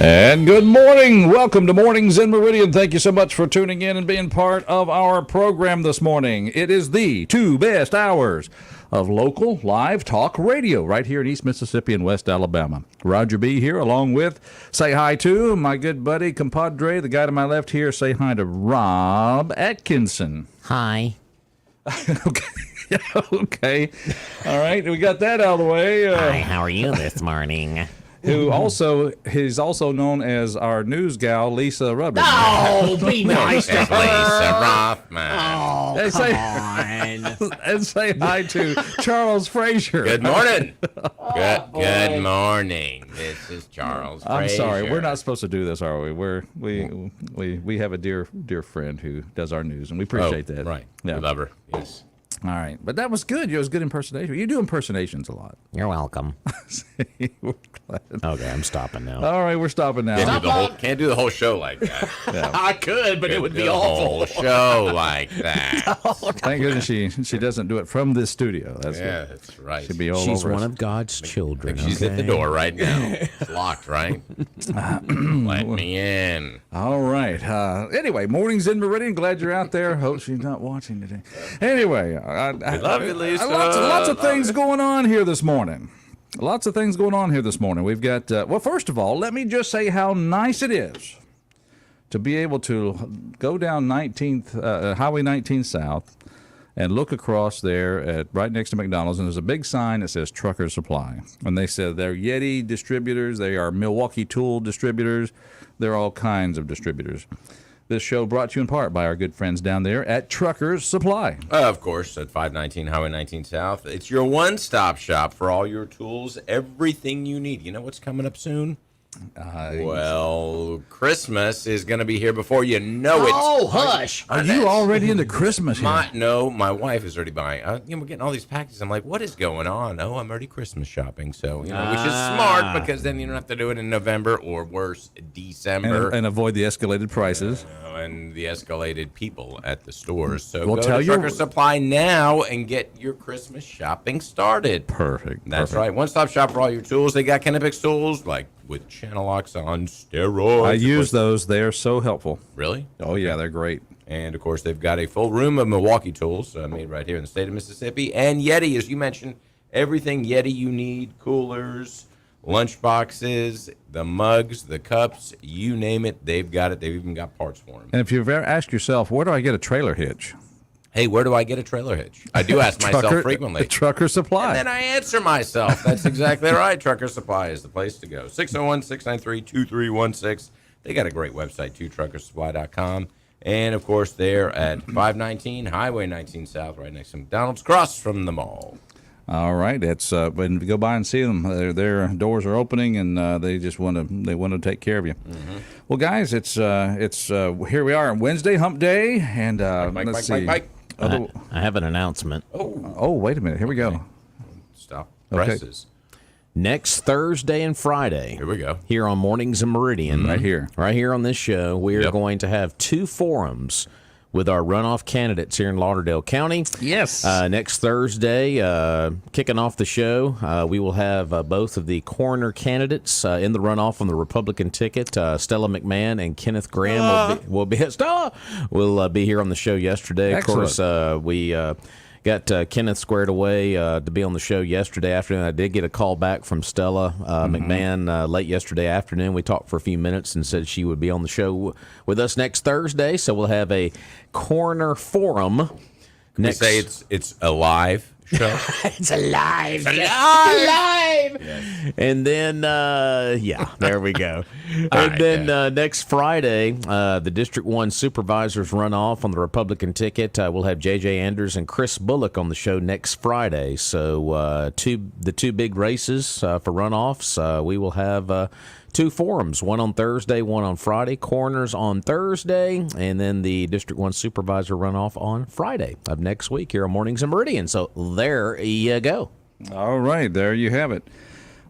And good morning. Welcome to Mornings in Meridian. Thank you so much for tuning in and being part of our program this morning. It is the two best hours of local live talk radio right here in East Mississippi and West Alabama. Roger B. here along with, say hi to my good buddy, compadre, the guy to my left here. Say hi to Rob Atkinson. Hi. Okay. Okay. All right. We got that out of the way. Hi, how are you this morning? He's also known as our news gal, Lisa Rubber. Oh, be nice to Lisa Rothman. Oh, And come say- on. And say hi to Charles Frazier. Good morning. Good morning. This is Charles I'm Frazier. sorry, we're not supposed to do this, are we? We have a dear friend who does our news, and we appreciate that. Right. Yeah. We love her. Yes. All right, but that was good. It was good impersonation. You do impersonations a lot. You're welcome. We're glad. Okay, I'm stopping now. All right, we're stopping now. Can't do the whole show like that. Yeah. I could, but it would be The awful. whole show like that. Thank goodness she doesn't do it from this studio. That's Yeah, good. that's right. She'd be all She's over one us. of God's children. She's at the door right now. It's locked, right? Let me in. All right. Anyway, Mornings in Meridian. Glad you're out there. Hope she's not watching today. Anyway, I love you, Lisa. Lots of things going on here this morning. We've got, well, first of all, let me just say how nice it is to be able to go down 19th, Highway 19 South and look across there at right next to McDonald's, and there's a big sign that says Trucker Supply. And they said they're Yeti distributors, they are Milwaukee Tool distributors, they're all kinds of distributors. This show brought to you in part by our good friends down there at Truckers Supply. Of course, at 519 Highway 19 South. It's your one-stop shop for all your tools, everything you need. You know what's coming up soon? Well, Christmas is going to be here before you know it. Oh, hush. Are you already into Christmas here? My wife is already buying. We're getting all these packages. I'm like, what is going on? Oh, I'm already Christmas shopping. So, which is smart because then you don't have to do it in November or worse, December. And avoid the escalated prices. And the escalated people at the stores. So Well, go tell to your- Trucker Supply now and get your Christmas shopping started. Perfect. That's right. One-stop shop for all your tools. They got Kennebec tools, like with channel locks on steroids. I use those. They are so helpful. Really? Oh, yeah, they're great. And, of course, they've got a full room of Milwaukee tools made right here in the state of Mississippi. And Yeti, as you mentioned, everything Yeti you need, coolers, lunch boxes, the mugs, the cups, you name it, they've got it. They've even got parts for them. And if you've ever asked yourself, where do I get a trailer hitch? Hey, where do I get a trailer hitch? I do ask myself frequently. Trucker Supply. And then I answer myself. That's exactly right. Trucker Supply is the place to go. 601-693-2316. They got a great website, too, truckersupply.com. And, of course, they're at 519 Highway 19 South, right next to McDonald's, across from the mall. All right, it's when you go by and see them, their doors are opening, and they just want to take care of you. Mm-hmm. Well, guys, it's here we are on Wednesday, Hump Day, and let's see. I have an announcement. Oh, wait a minute. Here we go. Stop Okay. presses. Next Thursday and Friday, Here we go. here on Mornings in Meridian, Right here. on this show, we are going to have two forums with our runoff candidates here in Lauderdale County. Yes. Next Thursday, kicking off the show, we will have both of the coroner candidates in the runoff on the Republican ticket. Stella McMahon and Kenneth Graham will be here on the show yesterday. Excellent. Of course, we got Kenneth squared away to be on the show yesterday afternoon. I did get a call back from Stella McMahon late yesterday afternoon. We talked for a few minutes and said she would be on the show with us next Thursday. So we'll have a coroner forum. We say it's a live show. It's alive. It's alive. Yes. And then, there we go. Next Friday, the District 1 supervisors run off on the Republican ticket. We'll have J.J. Anders and Chris Bullock on the show next Friday. So the two big races for runoffs, we will have two forums, one on Thursday, one on Friday. Coroners on Thursday, and then the District 1 supervisor runoff on Friday of next week here on Mornings in Meridian. So there you go. All right, there you have it.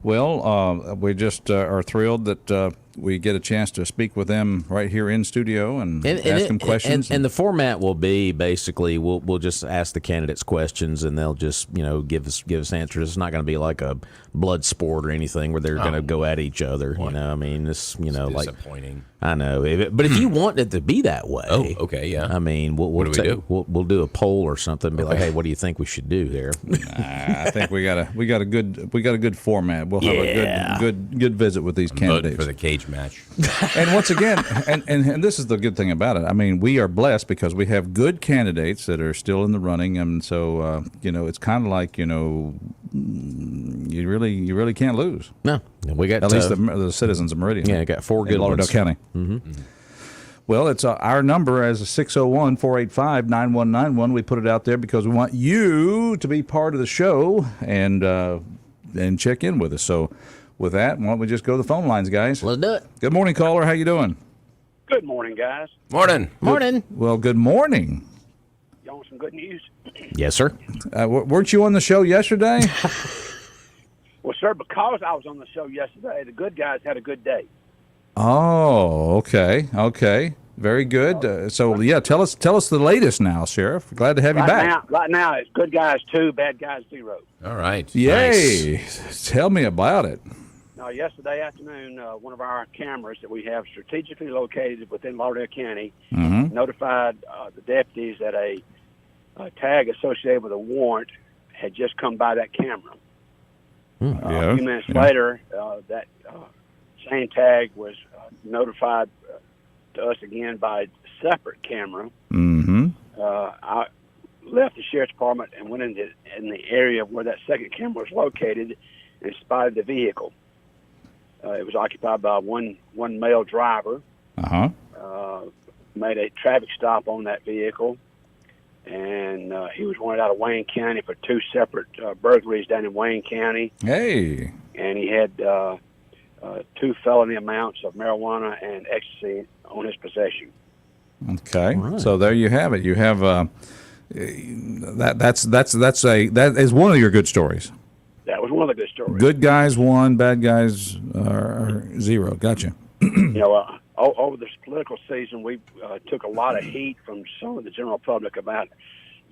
Well, we just are thrilled that we get a chance to speak with them right here in studio and ask them questions. And the format will be basically we'll just ask the candidates questions, and they'll just give us answers. It's not going to be like a blood sport or anything where they're going to go at each other. What? I mean, it's like disappointing. I know, but if you want it to be that way, okay, yeah. I mean, What do we do? We'll do a poll or something. And be like, hey, what do you think we should do here? I think we got a good format. We'll have a good visit with these candidates for the cage match. And once again, and this is the good thing about it. I mean, we are blessed because we have good candidates that are still in the running, and so it's kind of like you really can't lose. No, we got at least the citizens of Meridian. Yeah, got 4 good Lauderdale ones. County. Mm-hmm. Well, it's our number as a 601-485-9191. We put it out there because we want you to be part of the show and check in with us. So with that, why don't we just go to the phone lines, guys? Let's do it. Good morning, caller. How you doing? Good morning, guys. Morning. Morning. Well, good morning. Y'all want some good news? Yes, sir. Weren't you on the show yesterday? Well, sir, because I was on the show yesterday, the good guys had a good day. Oh, okay. Very good. So, tell us the latest now, Sheriff. Glad to have you back. Right now, it's good guys 2, bad guys 0. All right. Yay. Nice. Tell me about it. Now, yesterday afternoon, one of our cameras that we have strategically located within Lauderdale County notified the deputies that a tag associated with a warrant had just come by that camera. A few minutes later, that same tag was notified to us again by a separate camera. Mm-hmm. I left the sheriff's department and went in the area where that second camera was located and spotted the vehicle. It was occupied by one male driver. Made a traffic stop on that vehicle, and he was wanted out of Wayne County for 2 separate burglaries down in Wayne County. Hey. And he had 2 felony amounts of marijuana and ecstasy on his possession. Okay, right. So there you have it. You have that is one of your good stories. That was one of the good stories. Good guys 1, bad guys are 0. Gotcha. Over this political season, we took a lot of heat from some of the general public about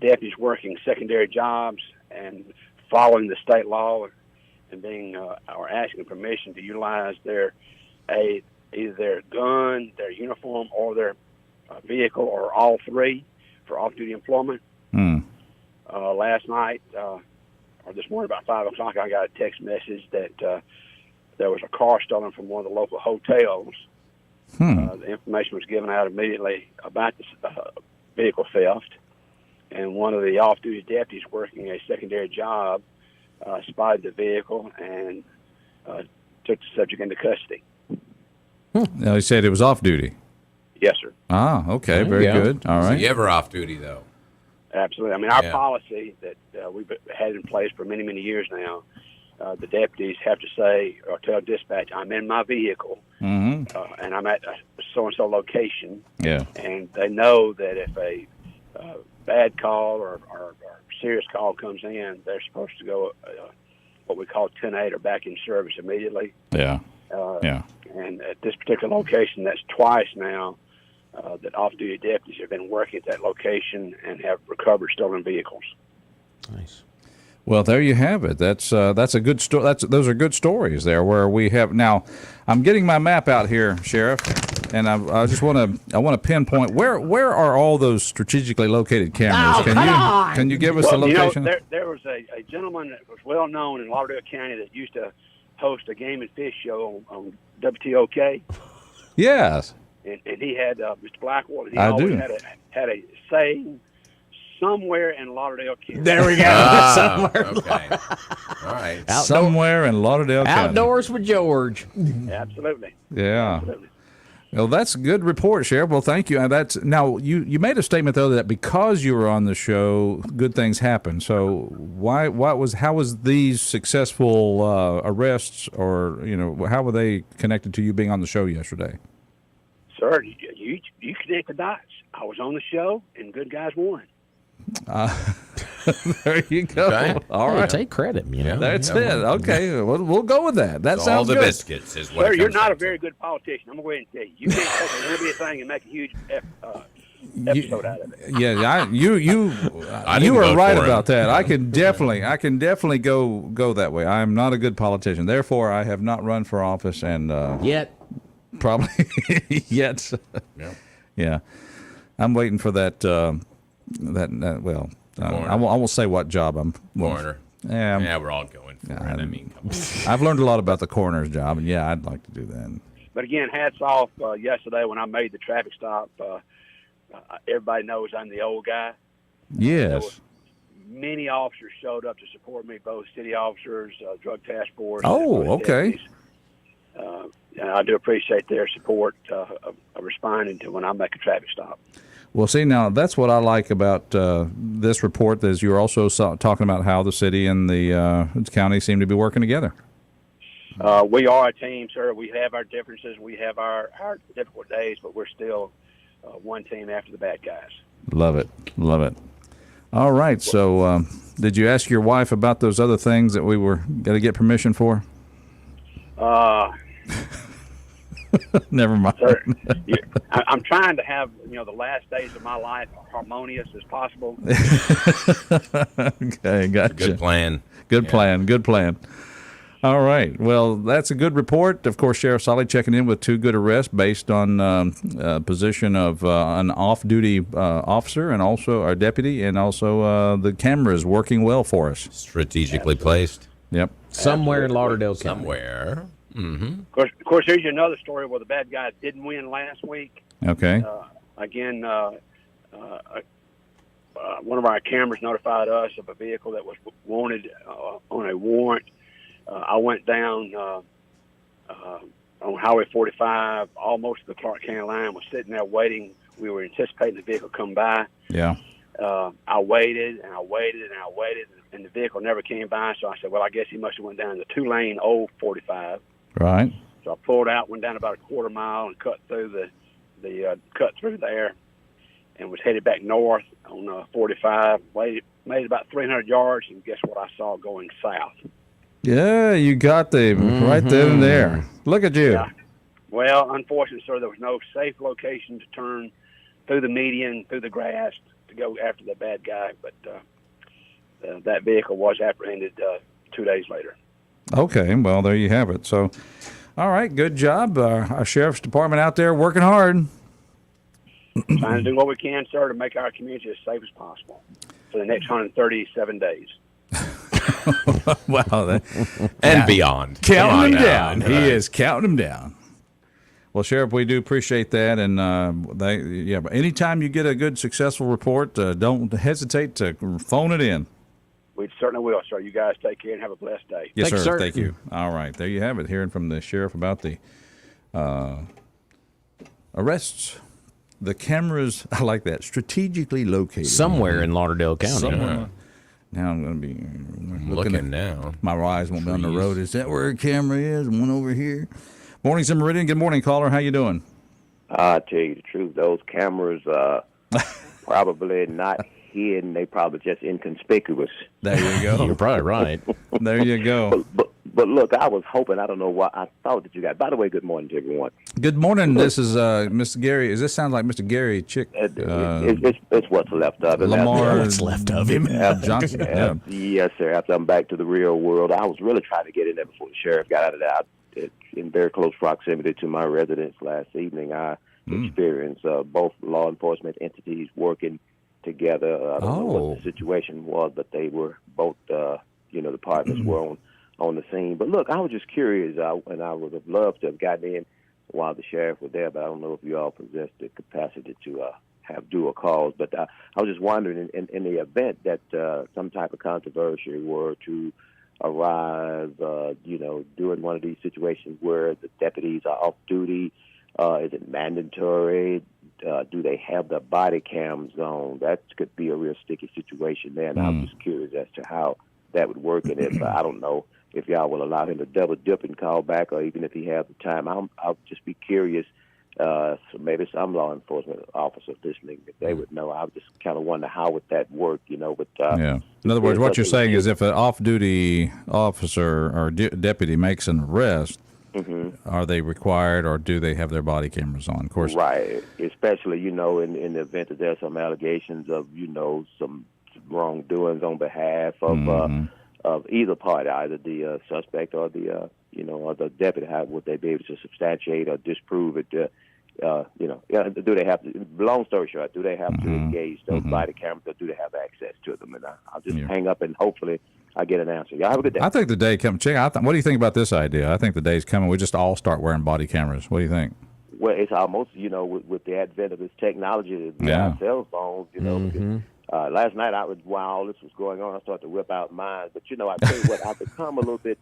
deputies working secondary jobs and following the state law and being or asking permission to utilize their either their gun, their uniform, or their vehicle, or all 3 for off-duty employment. Last night, or this morning about 5 o'clock, I got a text message that there was a car stolen from one of the local hotels. The information was given out immediately about this vehicle theft, and one of the off-duty deputies working a secondary job spotted the vehicle and took the subject into custody. Now he said it was off duty. Yes, sir. Ah, okay, very good. All So right. you ever off duty though? Absolutely. I mean, our policy that we've had in place for many, many years now, the deputies have to say or tell dispatch, I'm in my vehicle, and I'm at a so-and-so location. Yeah. And they know that if a bad call or serious call comes in, they're supposed to go what we call 10-8 or back in service immediately. Yeah. And at this particular location, that's twice now that off-duty deputies have been working at that location and have recovered stolen vehicles. Nice. Well, there you have it. That's a good story. Those are good stories there. Where we have now, I'm getting my map out here, Sheriff, and I just want to pinpoint where are all those strategically located cameras? Can you give us the location? There was a gentleman that was well known in Lauderdale County that used to host a game and fish show on WTOK. Yes. And he had Mr. Blackwater. He I always do. had a saying, somewhere in Lauderdale County. There we go. Somewhere. Okay. All right. Somewhere in Lauderdale County. Outdoors with George. Absolutely. Yeah. Absolutely. Well, that's a good report, Sheriff. Well, thank you. Now you made a statement though that because you were on the show, good things happen. So how was these successful arrests, or how were they connected to you being on the show yesterday? Sir, you connect the dots. I was on the show, and good guys won. There you go. Okay. All Hey, right. take credit, you know. That's it. Okay. We'll go with that. That All sounds the good. biscuits is what Sir, it you're comes not down a very good politician. I'm going to go ahead and tell you. You can't take a little bit of thing and make a huge episode out of it. Yeah, you didn't are vote right for him. about that. I can definitely go that way. I am not a good politician. Therefore, I have not run for office and Yet. probably yet. Yeah. Yeah, I'm waiting for that. I won't say what job I'm. Coroner. Yeah, Yeah, we're all going for it. I mean, come on. I've learned a lot about the coroner's job, and yeah, I'd like to do that. But again, hats off yesterday when I made the traffic stop. Everybody knows I'm the old guy. Yes. Many officers showed up to support me, both city officers, drug task force. Oh, and okay. deputies. And I do appreciate their support of responding to when I make a traffic stop. Well, see, now that's what I like about this report. Is you're also talking about how the city and the county seem to be working together. We are a team, sir. We have our differences. We have our difficult days, but we're still one team after the bad guys. Love it. Love it. All right. So, did you ask your wife about those other things that we were going to get permission for? Never mind. Sir, I'm trying to have the last days of my life harmonious as possible. Okay, gotcha. Good plan. Good plan. Good plan. All right. Well, that's a good report. Of course, Sheriff Solly checking in with 2 good arrests based on position of an off-duty officer and also our deputy, and also the cameras working well for us. Strategically placed. Yep. Somewhere in Lauderdale County. Somewhere. Mm-hmm. Of course, here's another story where the bad guy didn't win last week. Okay. Again, one of our cameras notified us of a vehicle that was wanted on a warrant. I went down on Highway 45, almost to the Clark County line, was sitting there waiting. We were anticipating the vehicle come by. Yeah. I waited and I waited and I waited, and the vehicle never came by. So I said, well, I guess he must have went down the 2-lane old 45. Right. So I pulled out, went down about a quarter mile, and cut through cut through there, and was headed back north on 45. Made about 300 yards, and guess what I saw going south? Yeah, you got them right then and there. Look at you. Yeah. Well, unfortunately, sir, there was no safe location to turn through the median, through the grass, to go after the bad guy. But that vehicle was apprehended 2 days later. Okay, well, there you have it. So, all right, good job. Our sheriff's department out there working hard. Trying to do what we can, sir, to make our community as safe as possible for the next 137 days. Wow. And beyond. Counting them Come on down. now. He is counting them down. Well, Sheriff, we do appreciate that. And, but anytime you get a good, successful report, don't hesitate to phone it in. We certainly will, sir. You guys take care and have a blessed day. Yes, Thanks, sir. sir. Thank you. All right. There you have it. Hearing from the sheriff about the arrests. The cameras, I like that, strategically located. Somewhere in Lauderdale County. Somewhere. Now I'm going to be Looking now. My eyes won't be on the road. Is that where a camera is? One over here. Morning's in Meridian. Good morning, caller. How you doing? I'll tell you the truth. Those cameras probably not hidden. They probably just inconspicuous. There you go. You're probably right. There you go. But look, I was hoping. I don't know why. I thought that you guys. By the way, good morning to everyone. Good morning. This is Mr. Gary. Does this sound like Mr. Gary Chick? It's what's left of him. Lamar. What's left of him? Johnson. Yeah. Yes, sir. After I'm back to the real world, I was really trying to get in there before the sheriff got out of that. In very close proximity to my residence last evening, I experienced both law enforcement entities working together. I don't know what the situation was, but they were both, departments were on the scene. But look, I was just curious, and I would have loved to have gotten in while the sheriff was there, but I don't know if you all possess the capacity to have dual calls. But I was just wondering, in the event that some type of controversy were to arise, during one of these situations where the deputies are off duty, is it mandatory? Do they have the body cams on? That could be a real sticky situation there, and I'm just curious as to how that would work. And if I don't know if y'all will allow him to double dip and call back, or even if he has the time, I'll just be curious So maybe some law enforcement officers listening, if they would know. I just kind of wonder how would that work, But yeah. In other words, what you're saying is if an off-duty officer or deputy makes an arrest, are they required, or do they have their body cameras on? Of course, right. Especially, in the event that there's some allegations of, some wrongdoings on behalf of either party, either the suspect or the or the deputy. How would they be able to substantiate or disprove it? Do they have to? Long story short, do they have to engage those body cameras, or do they have access to them? And I'll just hang up and hopefully I get an answer. Y'all have a good day. I think the day comes. What do you think about this idea? I think the day's coming. We just all start wearing body cameras. What do you think? Well, it's almost, with the advent of this technology, cell phones, because, last night, while all this was going on, I started to whip out mine. But, I tell you what, I've become a little bit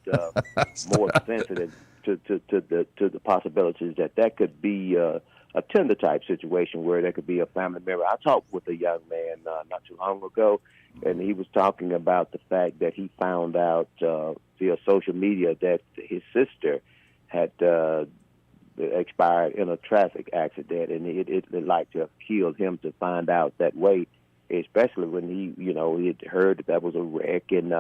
more sensitive to the possibilities that could be a Tinder type situation where there could be a family member. I talked with a young man not too long ago, and he was talking about the fact that he found out via social media that his sister had expired in a traffic accident, and it like to have killed him to find out that way, especially when he had heard that was a wreck, and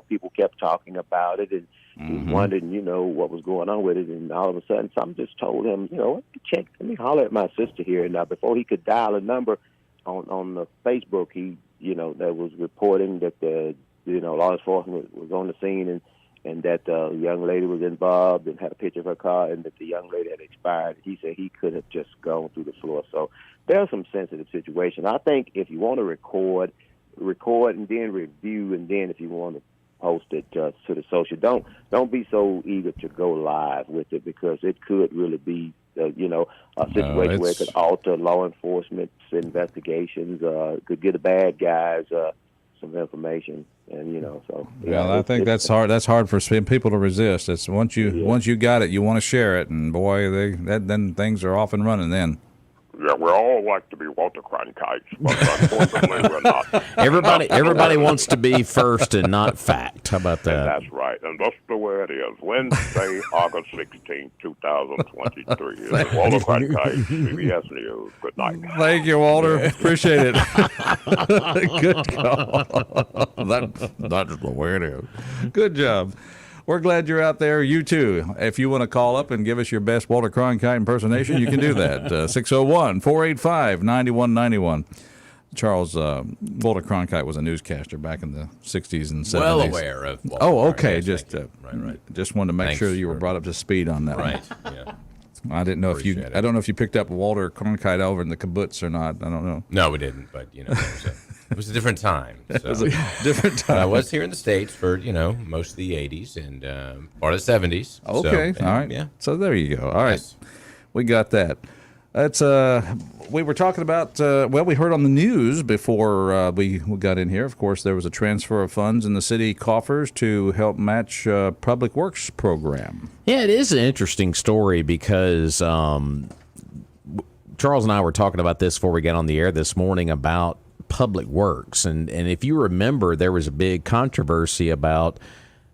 people kept talking about it, and he wondered, what was going on with it, and all of a sudden, something just told him, let me holler at my sister here. Now, before he could dial a number on the Facebook, he, that was reporting that the law enforcement was on the scene, and that the young lady was involved and had a picture of her car, and that the young lady had expired. He said he could have just gone through the floor. So there are some sensitive situations. I think if you want to record and then review, and then if you want to post it to the social, don't be so eager to go live with it, because it could really be a situation where it could alter law enforcement's investigations, could get the bad guys some information, and so. Well, I think that's hard. That's hard for people to resist. It's once you got it, you want to share it, and boy, then things are off and running. Then. Yeah, we all like to be Walter Cronkite's, but unfortunately we're not. Everybody wants to be first and not fact. How about that? And that's right, and that's the way it is. Wednesday, August 16, 2023. It's Walter Cronkite, CBS News. Good night. Thank you, Walter. Appreciate it. Good call. That's the way it is. Good job. We're glad you're out there. You too. If you want to call up and give us your best Walter Cronkite impersonation, you can do that. 601-485-9191. Charles, Walter Cronkite was a newscaster back in the 60s and 70s. Well aware of Walter okay. Cronkite. Just just wanted to make sure you were brought up to speed on that. Right. Yeah. I didn't know I don't know if you picked up Walter Cronkite over in the kibbutz or not. I don't know. No, we didn't, but it was a different time. So. It was a different time. I was here in the States for, most of the 80s and part of the 70s. Okay. So, all right. Yeah. So there you go. All right. Yes. We got that. That's we were talking about, we heard on the news before we got in here, of course, there was a transfer of funds in the city coffers to help match Public Works program. Yeah, it is an interesting story because Charles and I were talking about this before we got on the air this morning about Public Works. And if you remember, there was a big controversy about,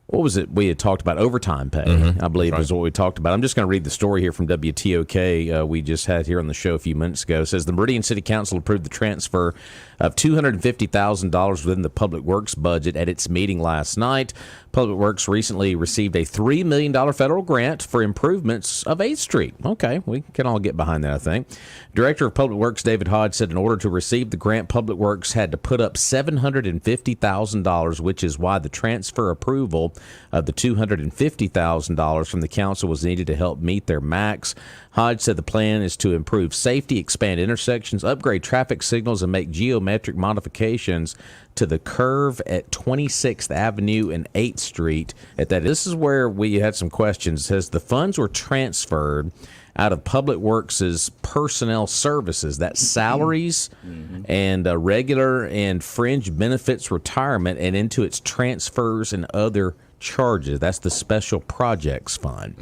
what was it? We had talked about overtime pay, I believe is what we talked about. I'm just going to read the story here from WTOK we just had here on the show a few minutes ago. It says the Meridian City Council approved the transfer of $250,000 within the Public Works budget at its meeting last night. Public Works recently received a $3 million federal grant for improvements of 8th Street. Okay, we can all get behind that, I think. Director of Public Works David Hodge said in order to receive the grant, Public Works had to put up $750,000, which is why the transfer approval of the $250,000 from the council was needed to help meet their max. Hodge said the plan is to improve safety, expand intersections, upgrade traffic signals, and make geometric modifications to the curve at 26th Avenue and 8th Street. This is where we had some questions. It says the funds were transferred out of Public Works' personnel services, that's salaries and regular and fringe benefits retirement, and into its transfers and other charges. That's the Special Projects Fund.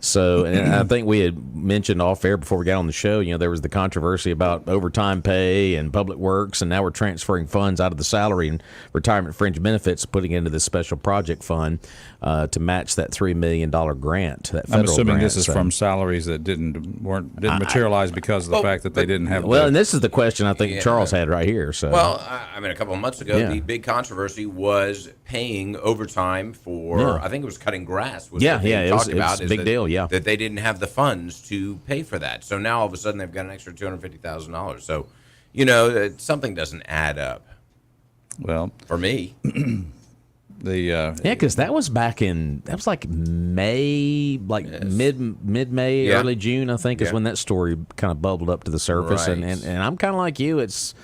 So, and I think we had mentioned off air before we got on the show, there was the controversy about overtime pay and public works, and now we're transferring funds out of the salary and retirement fringe benefits, putting into this Special Project Fund to match that $3 million grant. That federal I'm assuming grant. this is from salaries that didn't materialize because of the fact that they didn't have. Well, and this is the question I think Charles had right here. So, well, I mean, a couple of months ago, the big controversy was paying overtime for, I think it was cutting grass. Was what they talked about, it was a big deal, that they didn't have the funds to pay for that. So now all of a sudden they've got an extra $250,000. So, something doesn't add up. Well, for me. Because that was like May, like mid-May, early June, I think, is when that story kind of bubbled up to the surface. Right. And I'm kind of like you. It's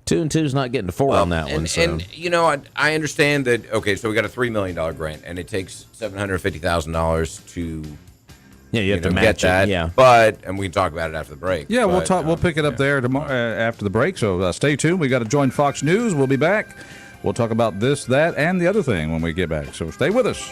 2 and 2 is not getting to 4 on that one. So. And I understand that. Okay, so we got a $3 million grant, and it takes $750,000 to. Yeah, you have to get match that. it. Yeah, and we can talk about it after the break. Yeah, we'll talk. We'll pick it up there tomorrow after the break. So stay tuned. We got to join Fox News. We'll be back. We'll talk about this, that, and the other thing when we get back. So stay with us.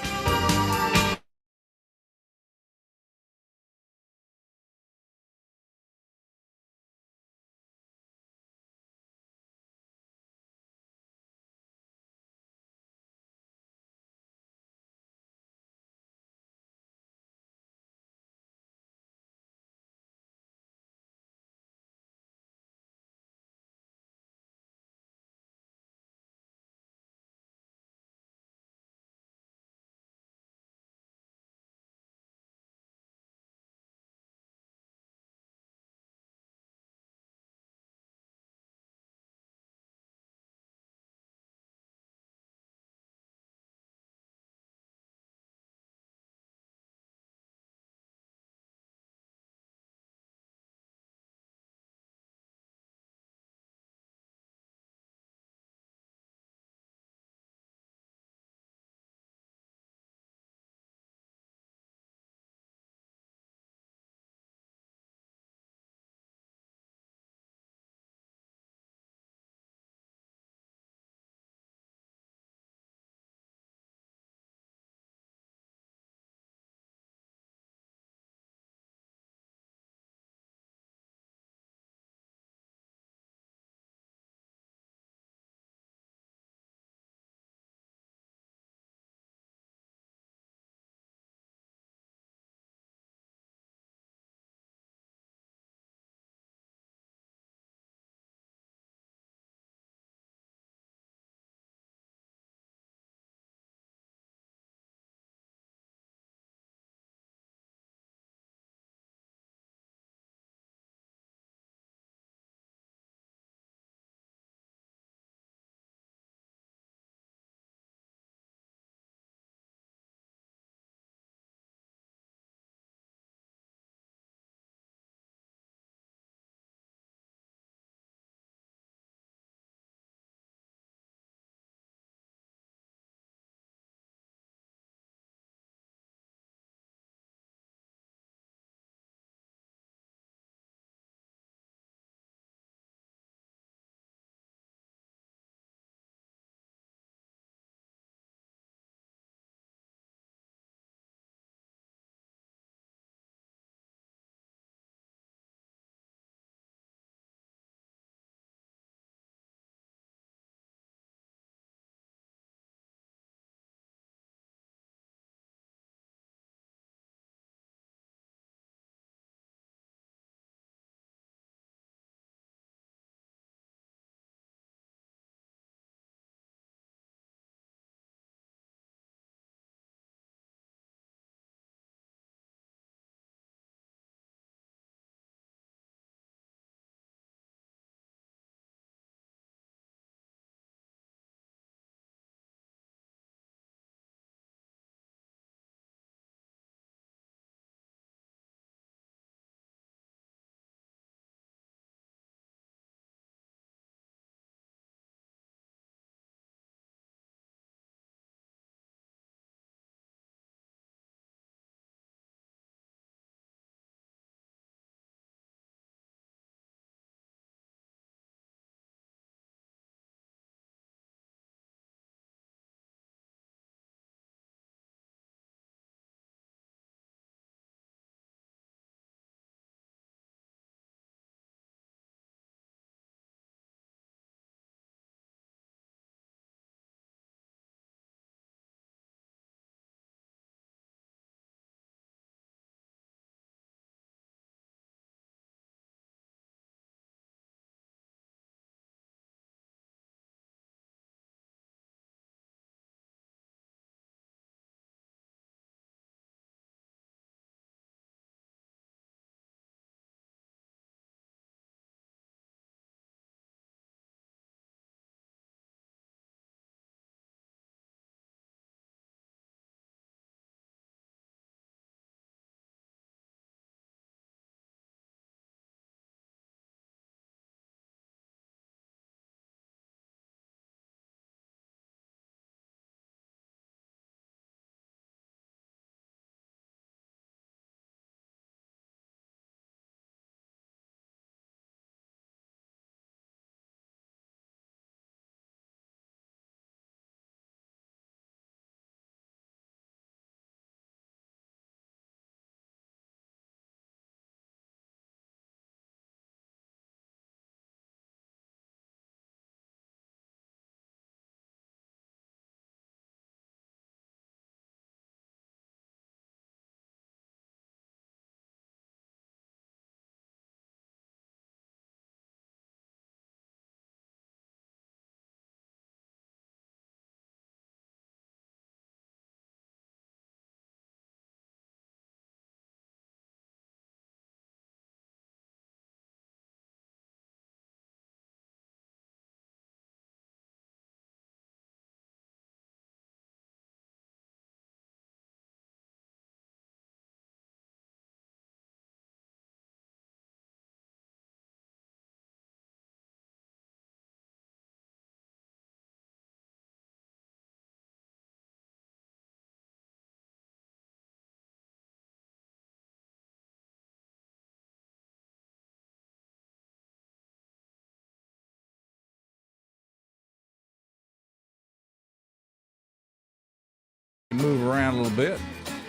Move around a little bit.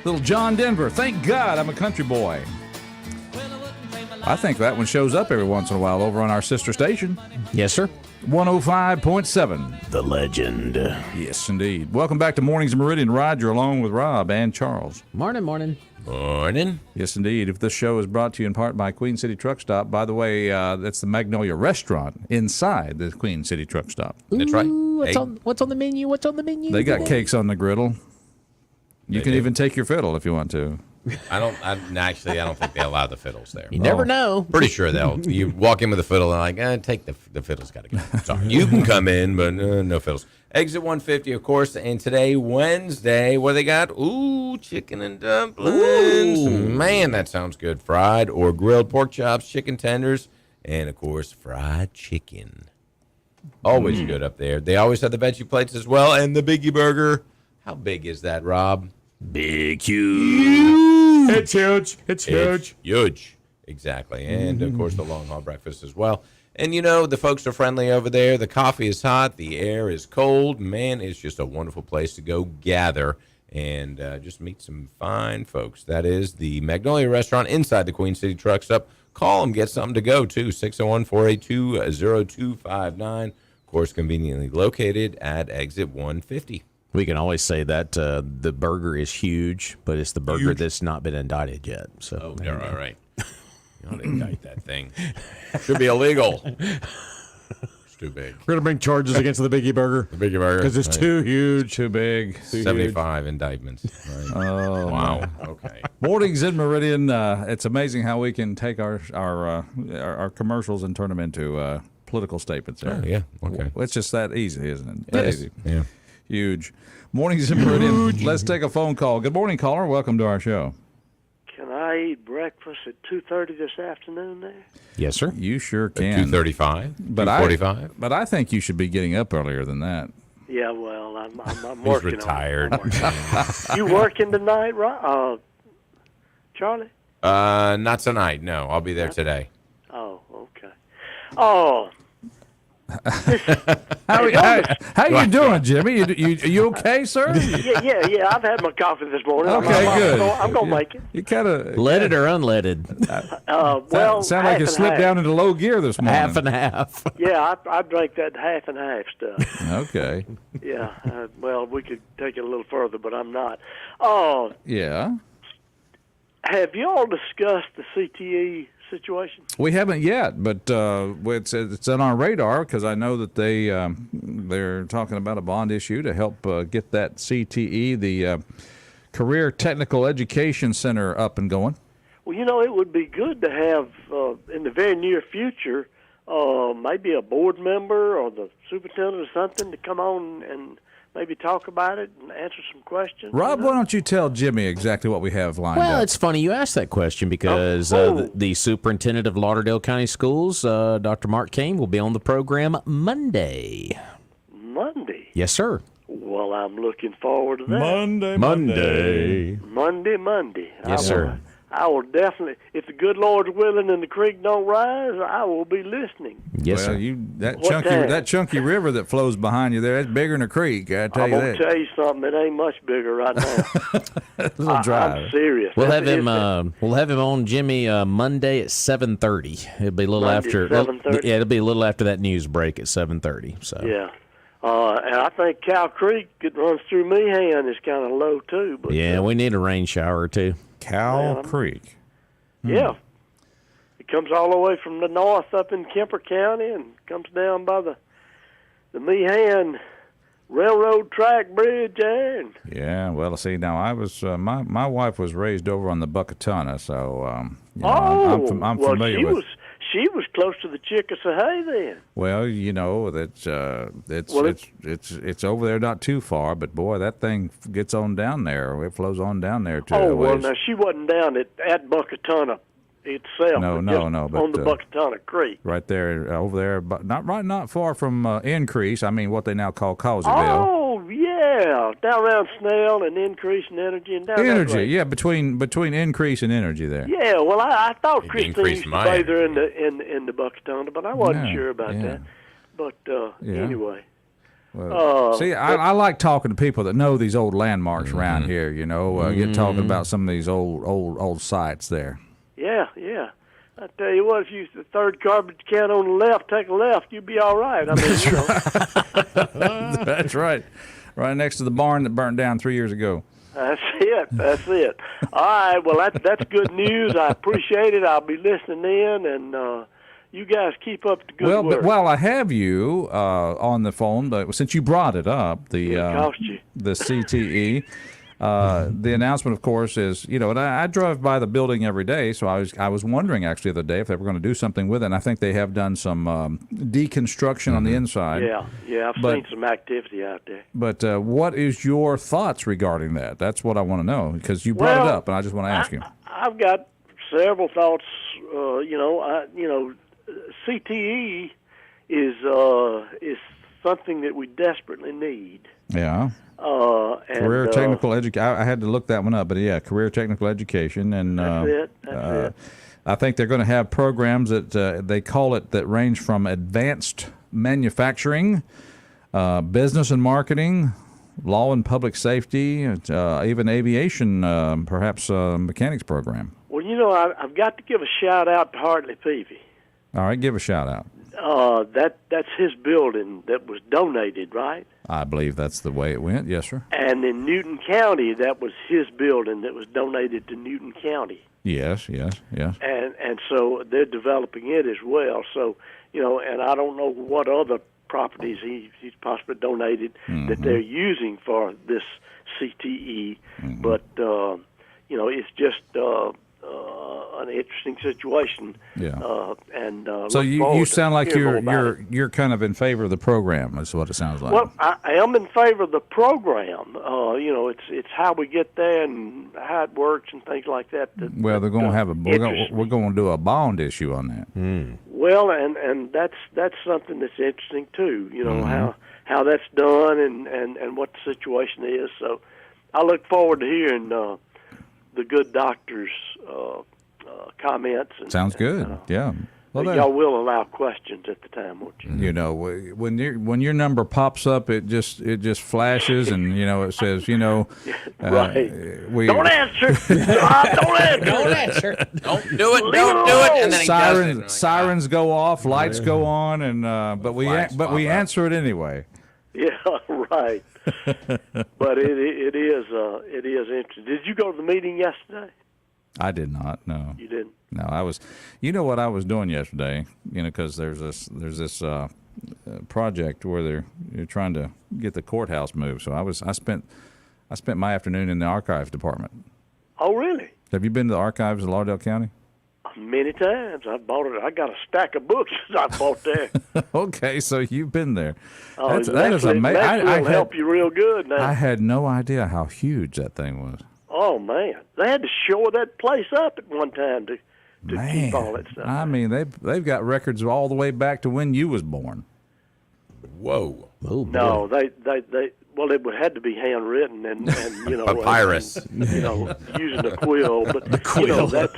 Little John Denver. Thank God I'm a country boy. I think that one shows up every once in a while over on our sister station. Yes, sir. 105.7. The legend. Yes, indeed. Welcome back to Mornings in Meridian. Roger along with Rob and Charles. Morning. Morning. Yes, indeed. If this show is brought to you in part by Queen City Truck Stop, by the way, that's the Magnolia Restaurant inside the Queen City Truck Stop. That's right. What's on the menu? What's on the menu? They got cakes on the griddle. You can even take your fiddle if you want to. I don't think they allow the fiddles there. You never know. Pretty sure you walk in with a fiddle and take the fiddle's got to go. Sorry, you can come in, but no fiddles. Exit 150, of course, and today, Wednesday, what they got? Ooh, chicken and dumplings. Ooh. Man, that sounds good. Fried or grilled pork chops, chicken tenders, and, of course, fried chicken. Always good up there. They always have the veggie plates as well, and the Biggie Burger. How big is that, Rob? Big, huge. It's huge. It's huge. Exactly. And, of course, the long haul breakfast as well. And, the folks are friendly over there. The coffee is hot. The air is cold. Man, it's just a wonderful place to go gather and just meet some fine folks. That is the Magnolia Restaurant inside the Queen City Truck Stop. Call them. Get something to go to. 601-482-0259. Of course, conveniently located at exit 150. We can always say that the burger is huge, but it's the burger that's not been indicted yet. So, all right. You ought to indict that thing. Should be illegal. It's too big. We're going to bring charges against the Biggie Burger. The Biggie Burger. Because it's too huge. Too big. 75 indictments. Right. Oh, wow. Okay. Mornings in Meridian. It's amazing how we can take our commercials and turn them into political statements there. Oh, yeah. Okay. It's just that easy, isn't it? That easy. Yeah. Huge. Mornings in Meridian. Let's take a phone call. Good morning, caller. Welcome to our show. Can I eat breakfast at 2:30 this afternoon there? Yes, sir. You sure can. 2:35? But 2:45? But I think you should be getting up earlier than that. Yeah, well, I'm He's working retired. on it. You working tonight, Charlie? Not tonight. No, I'll be there today. Oh, okay. Oh. How you doing, Jimmy? You okay, sir? Yeah. I've had my coffee this morning. Okay, good. I'm gonna make it. You kind of leaded or unleaded? Well, sound like you slipped down into low gear this morning. Half and half. Yeah, I drank that half and half stuff. Okay. Yeah. Well, we could take it a little further, but I'm not. Oh. Yeah. Have you all discussed the CTE situation? We haven't yet, but it's on our radar because I know that they're talking about a bond issue to help get that CTE, the Career Technical Education Center, up and going. Well, it would be good to have in the very near future maybe a board member or the superintendent or something to come on and maybe talk about it and answer some questions. Rob, why don't you tell Jimmy exactly what we have lined up? Well, it's funny you asked that question because the superintendent of Lauderdale County Schools, Dr. Mark Kane, will be on the program Monday. Monday? Yes, sir. Well, I'm looking forward to that. Monday. Yes, sir. I will definitely, if the good Lord's willing and the creek don't rise, I will be listening. Yes, well, sir. That chunky river that flows behind you there, that's bigger than a creek, I tell you that. I'm going to tell you something, it ain't much bigger right now. It's a little dry. I'm serious. We'll have him on, Jimmy, Monday at 7:30. It'll be a little after 7:30? Yeah, it'll be a little after that news break at 7:30. So. Yeah. And I think Cow Creek, it runs through Meehan, is kind of low, too. But, yeah, we need a rain shower or two. Cow Creek. Yeah. It comes all the way from the north up in Kemper County and comes down by the Meehan railroad track bridge there. And yeah, well, see, now I was my wife was raised over on the Buckatona, so I'm familiar with. She was close to the Chickasaw then. Well, it's over there not too far, but boy, that thing gets on down there. It flows on down there too. Oh, well, now she wasn't down at Buckatona itself. No, but on the Buckatona Creek. Right there, over there, but not far from Increase. I mean, what they now call Causeyville. Oh, yeah, down around Snell and Increase and Energy and down Energy, that way. yeah, between Increase and Energy there. Yeah, well, I thought Christine used to my bathe there in the Buckatona, but I wasn't sure about that. But anyway, See, I like talking to people that know these old landmarks around here. You know, get talking about some of these old sites there. Yeah. I tell you what, if you use the third garbage can on the left, take a left, you'll be all right. I mean, you know. That's right. Right next to the barn that burned down 3 years ago. That's it. All right, well, that's good news. I appreciate it. I'll be listening in, and you guys keep up the good work. Well, but while I have you on the phone, but since you brought it up, the CTE, the announcement, of course, is, you know, and I drive by the building every day, so I was wondering actually the other day if they were going to do something with it. And I think they have done some deconstruction on the inside. Yeah, I've seen some activity out there. But what is your thoughts regarding that? That's what I want to know, because you brought it up, and I just want to ask you. I've got several thoughts. CTE is something that we desperately need. Yeah. Career technical education. I had to look that one up, but yeah, career technical education, and that's it. I think they're going to have programs that they call it that range from advanced manufacturing, business and marketing, law and public safety, even aviation, perhaps a mechanics program. Well, you know, I've got to give a shout out to Hartley Peavy. All right, give a shout out. That's his building that was donated, right? I believe that's the way it went. Yes, sir. And in Newton County, that was his building that was donated to Newton County. Yes. And so they're developing it as well. So, you know, and I don't know what other properties he's possibly donated that they're using for this CTE, but you know, it's just an interesting situation. Yeah. And so you sound like you're kind of in favor of the program. Is what it sounds like. Well, I am in favor of the program. You know, it's how we get there and how it works and things like that. Well, they're going to have we're going to do a bond issue on that. Well, and that's something that's interesting too. You know, how that's done and what the situation is. So I look forward to hearing the good doctor's comments. Sounds good. Yeah. Well, y'all will allow questions at the time, won't you? You know, when your number pops up, it just flashes, and you know it says, you know, right. Don't answer. Don't answer. Don't do it. Don't do it. And then sirens go off, lights go on, and but we answer it anyway. Yeah, right. But it is interesting. Did you go to the meeting yesterday? I did not. No. You didn't? No, I was. You know what I was doing yesterday? You know, because there's this project where they're trying to get the courthouse moved. So I spent my afternoon in the archives department. Oh, really? Have you been to the archives in Lauderdale County? Many times. I bought it. I got a stack of books I bought there. Okay, so you've been there. Oh, that is amazing. That will help you real good now. I had no idea how huge that thing was. Oh, man. They had to shore that place up at one time to keep all that stuff. I mean, they've got records all the way back to when you was born. Whoa. Oh, no, they it would had to be handwritten and you know, papyrus. You know, using a quill. But you know, that's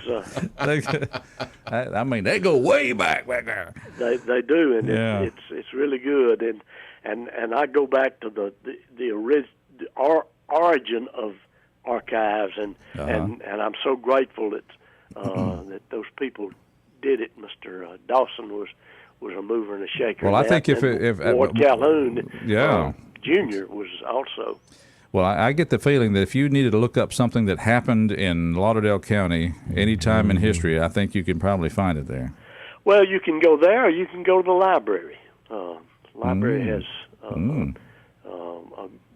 I mean, they go way back there. They do, and yeah. it's really good. And I go back to the origin of archives, and I'm so grateful that that those people did it. Mr. Dawson was a mover and a shaker. Well, I think if Ward Calhoun, yeah. Jr. was also. Well, I get the feeling that if you needed to look up something that happened in Lauderdale County any time in history, I think you can probably find it there. Well, you can go there, or you can go to the library. The library has a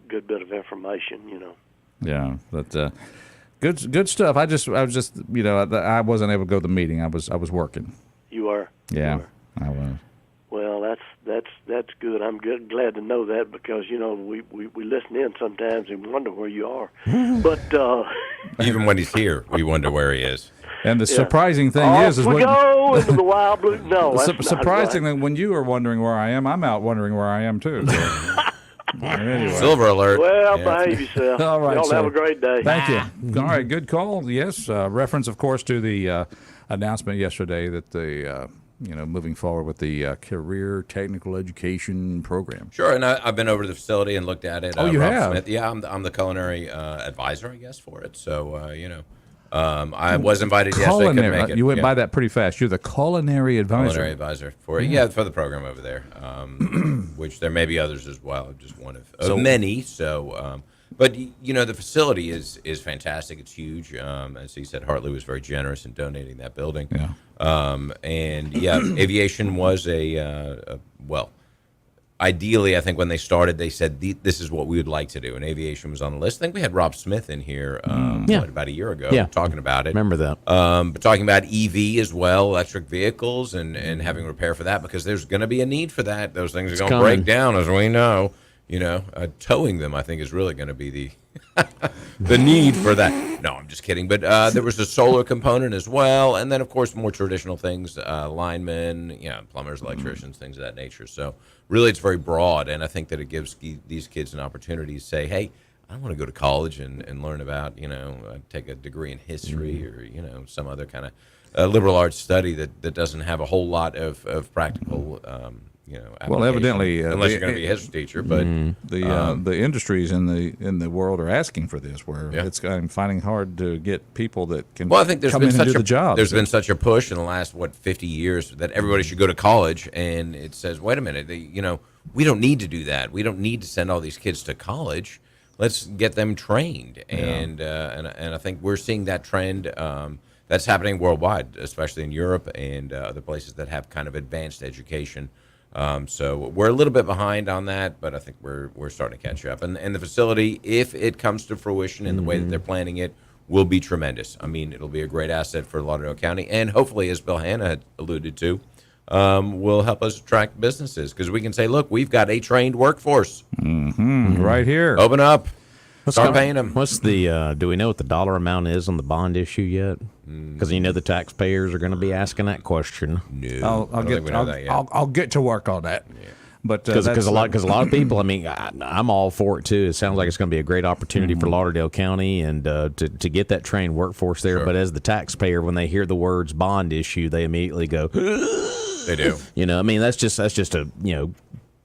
good bit of information, you know. Yeah, but good stuff. I was just, you know, I wasn't able to go to the meeting. I was working. You were. Yeah, you were. I was. Well, that's good. I'm glad to know that, because you know we listen in sometimes and wonder where you are. But even when he's here, we wonder where he is. And the surprising thing is we when go into the wild blue. No, surprisingly, when you are wondering where I am, I'm out wondering where I am too. So. Anyway. Silver alert. Well, behave yourself. All right, y'all have a great day. Thank you. All right, good call. Yes, reference, of course, to the announcement yesterday that the moving forward with the career technical education program. Sure, and I've been over to the facility and looked at it. Oh, you Rob have? Smith. Yeah, I'm the culinary advisor, I guess, for it. So, I was invited yesterday. Couldn't make it. You went Yeah. by that pretty fast. You're the culinary advisor. Culinary advisor for for the program over there, which there may be others as well. Just one of many. So, but the facility is fantastic. It's huge. As he said, Hartley was very generous in donating that building. Yeah. Aviation was ideally, I think when they started, they said this is what we would like to do, and aviation was on the list. I think we had Rob Smith in here about a year ago talking about it. Remember that. But talking about EV as well, electric vehicles, and having repair for that, because there's going to be a need for that. Those things are going to break down, as we know. Towing them, I think, is really going to be the the need for that. No, I'm just kidding. But there was a solar component as well, and then of course more traditional things, linemen, plumbers, electricians, things of that nature. So really, it's very broad, and I think that it gives these kids an opportunity to say, "Hey, I want to go to college and learn about, take a degree in history or some other kind of liberal arts study that doesn't have a whole lot of practical." Well, evidently, unless you're going to be a history teacher, but the industries in the world are asking for this. Where I'm finding hard to get people that can. Well, I think there's come been in and do the job. There's been such a push in the last 50 years that everybody should go to college, and it says, wait a minute, we don't need to do that. We don't need to send all these kids to college. Let's get them trained, and I think we're seeing that trend. That's happening worldwide, especially in Europe and other places that have kind of advanced education. So we're a little bit behind on that, but I think we're starting to catch up. And the facility, if it comes to fruition in the way that they're planning it, will be tremendous. I mean, it'll be a great asset for Lauderdale County, and hopefully, as Bill Hanna had alluded to, will help us attract businesses, because we can say, look, we've got a trained workforce. Right here. Open up. Start paying them. What's the? Do we know what the dollar amount is on the bond issue yet? Because the taxpayers are going to be asking that question. No, I'll get to work on that. Yeah. But because a lot of people, I mean, I'm all for it too. It sounds like it's going to be a great opportunity for Lauderdale County and to get that trained workforce there. Sure. But as the taxpayer, when they hear the words bond issue, they immediately go. They do. I mean, that's just a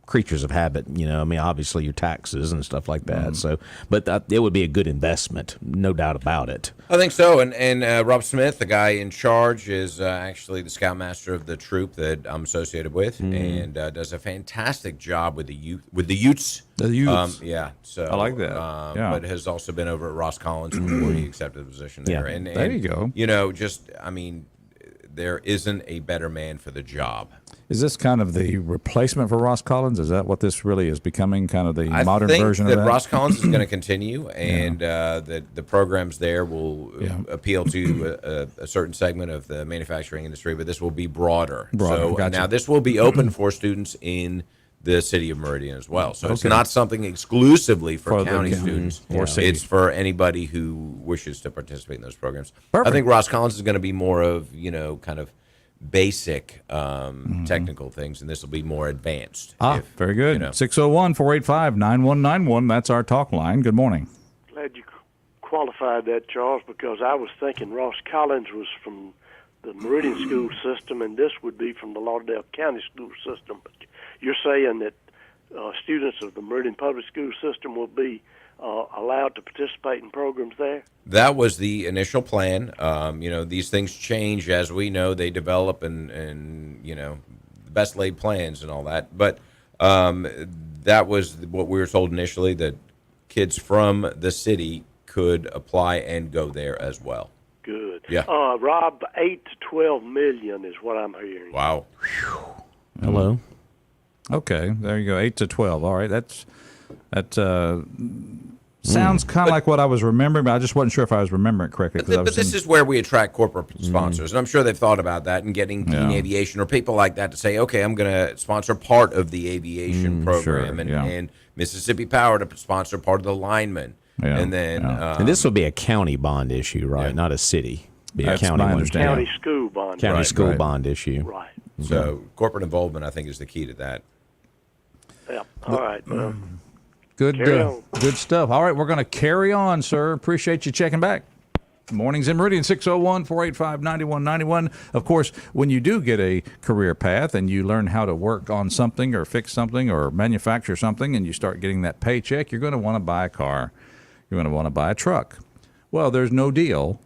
creatures of habit. I mean, obviously your taxes and stuff like that. So, but it would be a good investment, no doubt about it. I think so. And Rob Smith, the guy in charge, is actually the scoutmaster of the troop that I'm associated with, and does a fantastic job with the Utes. The Utes. So I like that. But has also been over at Ross Collins before he accepted the position there. Yeah. And There you go. There isn't a better man for the job. Is this kind of the replacement for Ross Collins? Is that what this really is becoming, kind of the modern version of that? I think that Ross Collins is going to continue, and the programs there will appeal to a certain segment of the manufacturing industry, but this will be broader. So gotcha. now this will be open for students in the city of Meridian as well. So it's not something exclusively for county students. It's for anybody who wishes to participate in those programs. Perfect. I think Ross Collins is going to be more of, kind of basic technical things, and this will be more advanced. Very good. 601-485-9191. That's our talk line. Good morning. Glad you qualified that, Charles, because I was thinking Ross Collins was from the Meridian school system, and this would be from the Lauderdale County school system. But you're saying that students of the Meridian public school system will be allowed to participate in programs there? That was the initial plan. These things change as we know. They develop and the best laid plans and all that. But that was what we were told initially, that kids from the city could apply and go there as well. Good. Yeah. Rob, 8 to 12 million is what I'm hearing. Wow. Hello. Okay, there you go. 8 to 12. All right, that sounds kind of like what I was remembering, but I just wasn't sure if I was remembering it correctly. But this is where we attract corporate sponsors, and I'm sure they've thought about that and getting Dean Aviation or people like that to say, okay, I'm going to sponsor part of the aviation program, and Mississippi Power to sponsor part of the linemen. Yeah, and then and this will be a county bond issue, right? Not a city. That's a county my one. understanding. County school bond. County school right. bond issue. Right. So corporate involvement, I think, is the key to that. Yeah. All right. Well, Good, carry on. good stuff. All right, we're going to carry on, sir. Appreciate you checking back. Mornings in Meridian, 601-485-9191. Of course, when you do get a career path and you learn how to work on something or fix something or manufacture something and you start getting that paycheck, you're going to want to buy a car. You're going to want to buy a truck. Well, there's no deal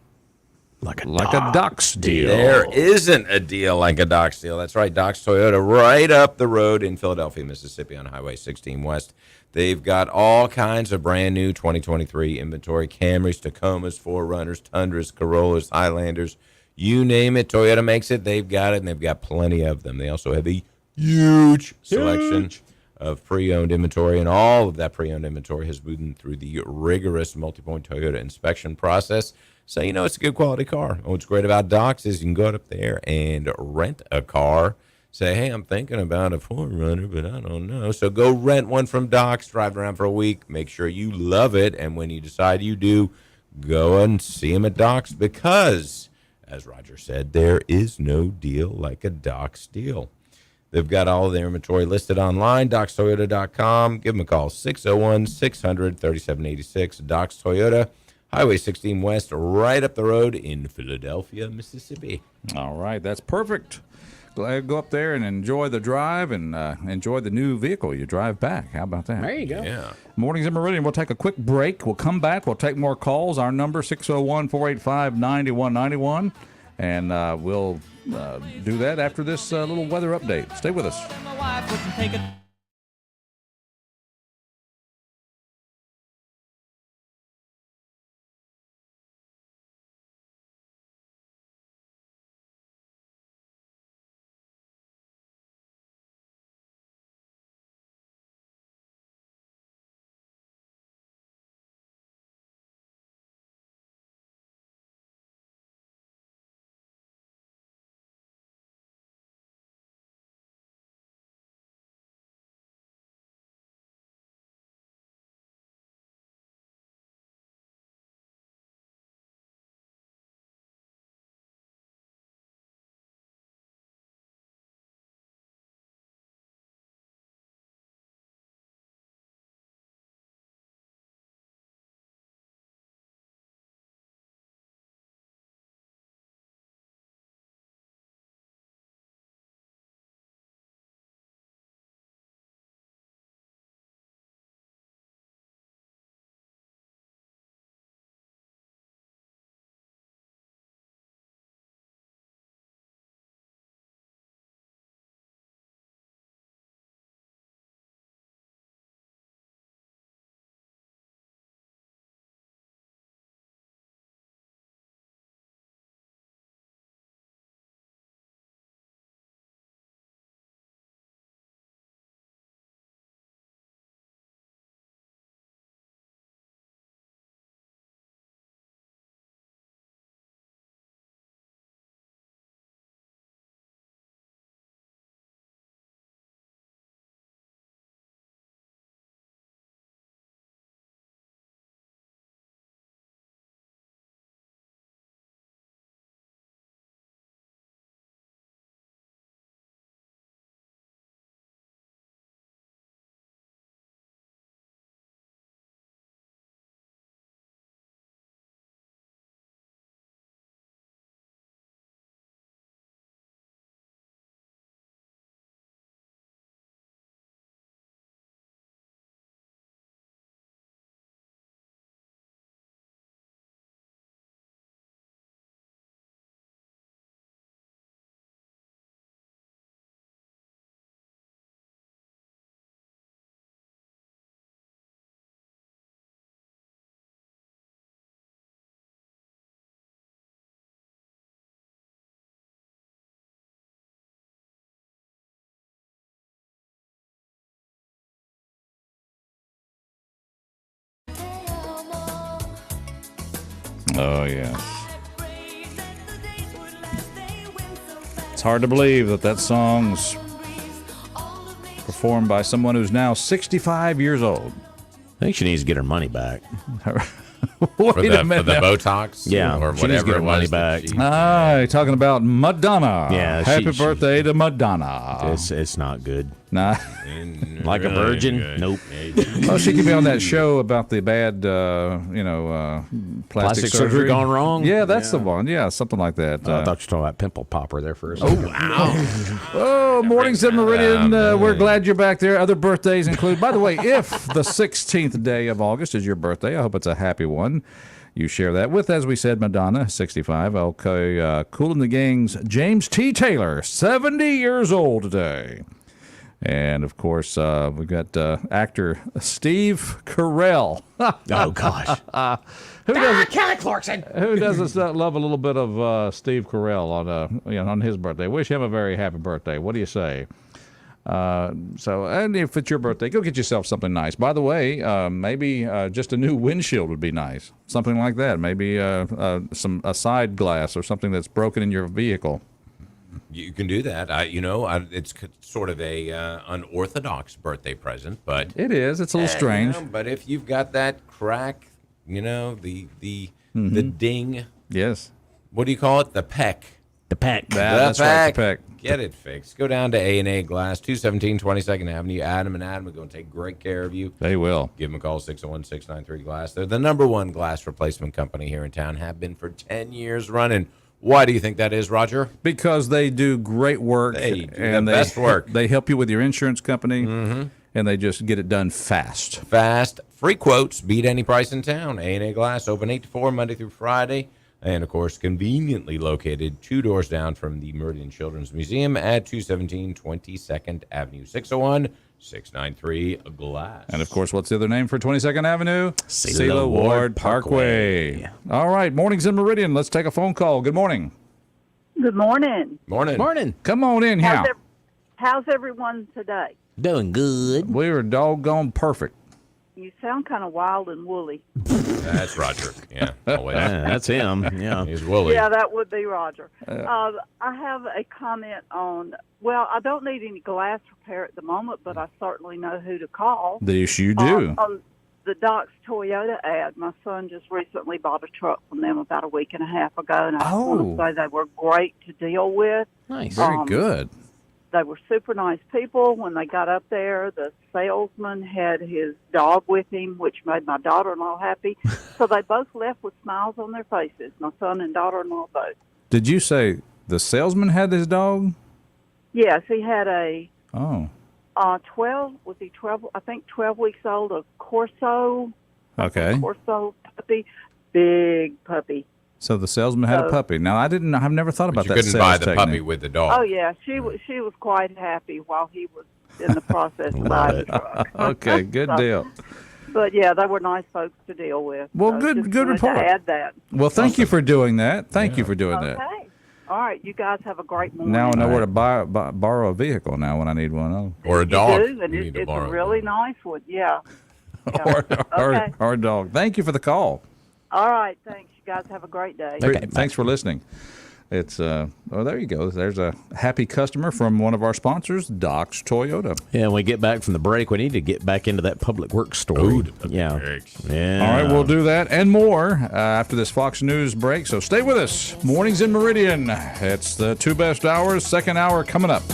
like a Doc's deal. There isn't a deal like a Doc's deal. That's right, Doc's Toyota, right up the road in Philadelphia, Mississippi, on Highway 16 West. They've got all kinds of brand new 2023 inventory: Camrys, Tacomas, 4Runners, Tundras, Corollas, Highlanders. You name it, Toyota makes it. They've got it, and they've got plenty of them. They also have a huge selection of pre-owned inventory, and all of that pre-owned inventory has been through the rigorous multi-point Toyota inspection process. So you know it's a good quality car. What's great about Doc's is you can go up there and rent a car. Say, hey, I'm thinking about a 4Runner, but I don't know. So go rent one from Doc's, drive around for a week, make sure you love it, and when you decide you do, go and see them at Doc's, because, as Roger said, there is no deal like a Doc's deal. They've got all of their inventory listed online, docstoyota.com. Give them a call, 601-600-3786. Doc's Toyota, Highway 16 West, right up the road in Philadelphia, Mississippi. All right, that's perfect. Glad to go up there and enjoy the drive and enjoy the new vehicle you drive back. How about that? There you go. Yeah. Mornings in Meridian. We'll take a quick break. We'll come back. We'll take more calls. Our number, 601-485-9191. And we'll do that after this little weather update. Stay with us. My wife wouldn't take it. Oh, yeah. It's hard to believe that song's performed by someone who's now 65 years old. I think she needs to get her money back. For the Botox? Yeah, Or she needs to whatever get her it money was that back. Talking about Madonna. Yeah, Happy birthday to Madonna. It's not good. Nah. Like a virgin? Nope. Well, she could be on that show about the bad, plastic surgery gone wrong? Yeah, that's the one. Yeah, something like that. I thought you were talking about pimple popper there for a second. Oh, mornings at Meridian. We're glad you're back there. Other birthdays include, by the way, if the 16th day of August is your birthday, I hope it's a happy one. You share that with, as we said, Madonna, 65. Okay, Cool in the Gang's James T. Taylor, 70 years old today. And, of course, we've got actor Steve Carell. Oh, gosh. Kelly Clarkson. Who doesn't love a little bit of Steve Carell on his birthday? Wish him a very happy birthday. What do you say? And if it's your birthday, go get yourself something nice. By the way, maybe just a new windshield would be nice. Something like that. Maybe a side glass or something that's broken in your vehicle. You can do that. It's sort of a unorthodox birthday present, but it is. It's a little strange. But if you've got that crack, the ding. Yes. What do you call it? The peck. The peck. That's right. The peck. Get it fixed. Go down to A&A Glass, 217 22nd Avenue. Adam and Adam are going to take great care of you. They will. Give them a call, 601-693-GLASS. They're the number one glass replacement company here in town, have been for 10 years running. Why do you think that is, Roger? Because they do great work. They do the best work. They help you with your insurance company, and they just get it done fast. Fast. Free quotes. Beat any price in town. A&A Glass, open 8 to 4, Monday through Friday. And, of course, conveniently located 2 doors down from the Meridian Children's Museum at 217 22nd Avenue, 601-693-GLASS. And, of course, what's the other name for 22nd Avenue? Selah Ward Parkway. All right, mornings in Meridian. Let's take a phone call. Good morning. Good morning. Morning. Come on in here. How's everyone today? Doing good. We're doggone perfect. You sound kind of wild and woolly. That's Roger. Yeah. Always. Yeah, that's him. Yeah. He's woolly. Yeah, that would be Roger. I have a comment on, I don't need any glass repair at the moment, but I certainly know who to call. Yes, you do. On the Doc's Toyota ad, my son just recently bought a truck from them about a week and a half ago, and I want to say they were great to deal with. Nice. Very good. They were super nice people. When they got up there, the salesman had his dog with him, which made my daughter-in-law happy. So they both left with smiles on their faces, my son and daughter-in-law both. Did you say the salesman had his dog? Yes, he had a 12 weeks old, a Corso. Okay. Corso puppy, big puppy. So the salesman had a puppy. Now, I've never thought about you that. Couldn't buy the puppy with the dog. Oh, yeah. She was quite happy while he was in the process of buying the truck. Okay, good deal. But, yeah, they were nice folks to deal with. Well, so good wanted report. To add that. Well, thank you for doing that. Thank you for doing that. Okay. All right. You guys have a great morning. Now I know where to borrow a vehicle now when I need one. Oh. Or a dog. You do, and it's a really nice one. Yeah. or a dog. Thank you for the call. All right. Thanks. You guys have a great day. Okay, thanks for listening. It's there you go. There's a happy customer from one of our sponsors, Doc's Toyota. Yeah, when we get back from the break, we need to get back into that public works story. Yeah. All right, we'll do that and more after this Fox News break. So stay with us. Mornings in Meridian. It's the 2 best hours. Second hour coming up.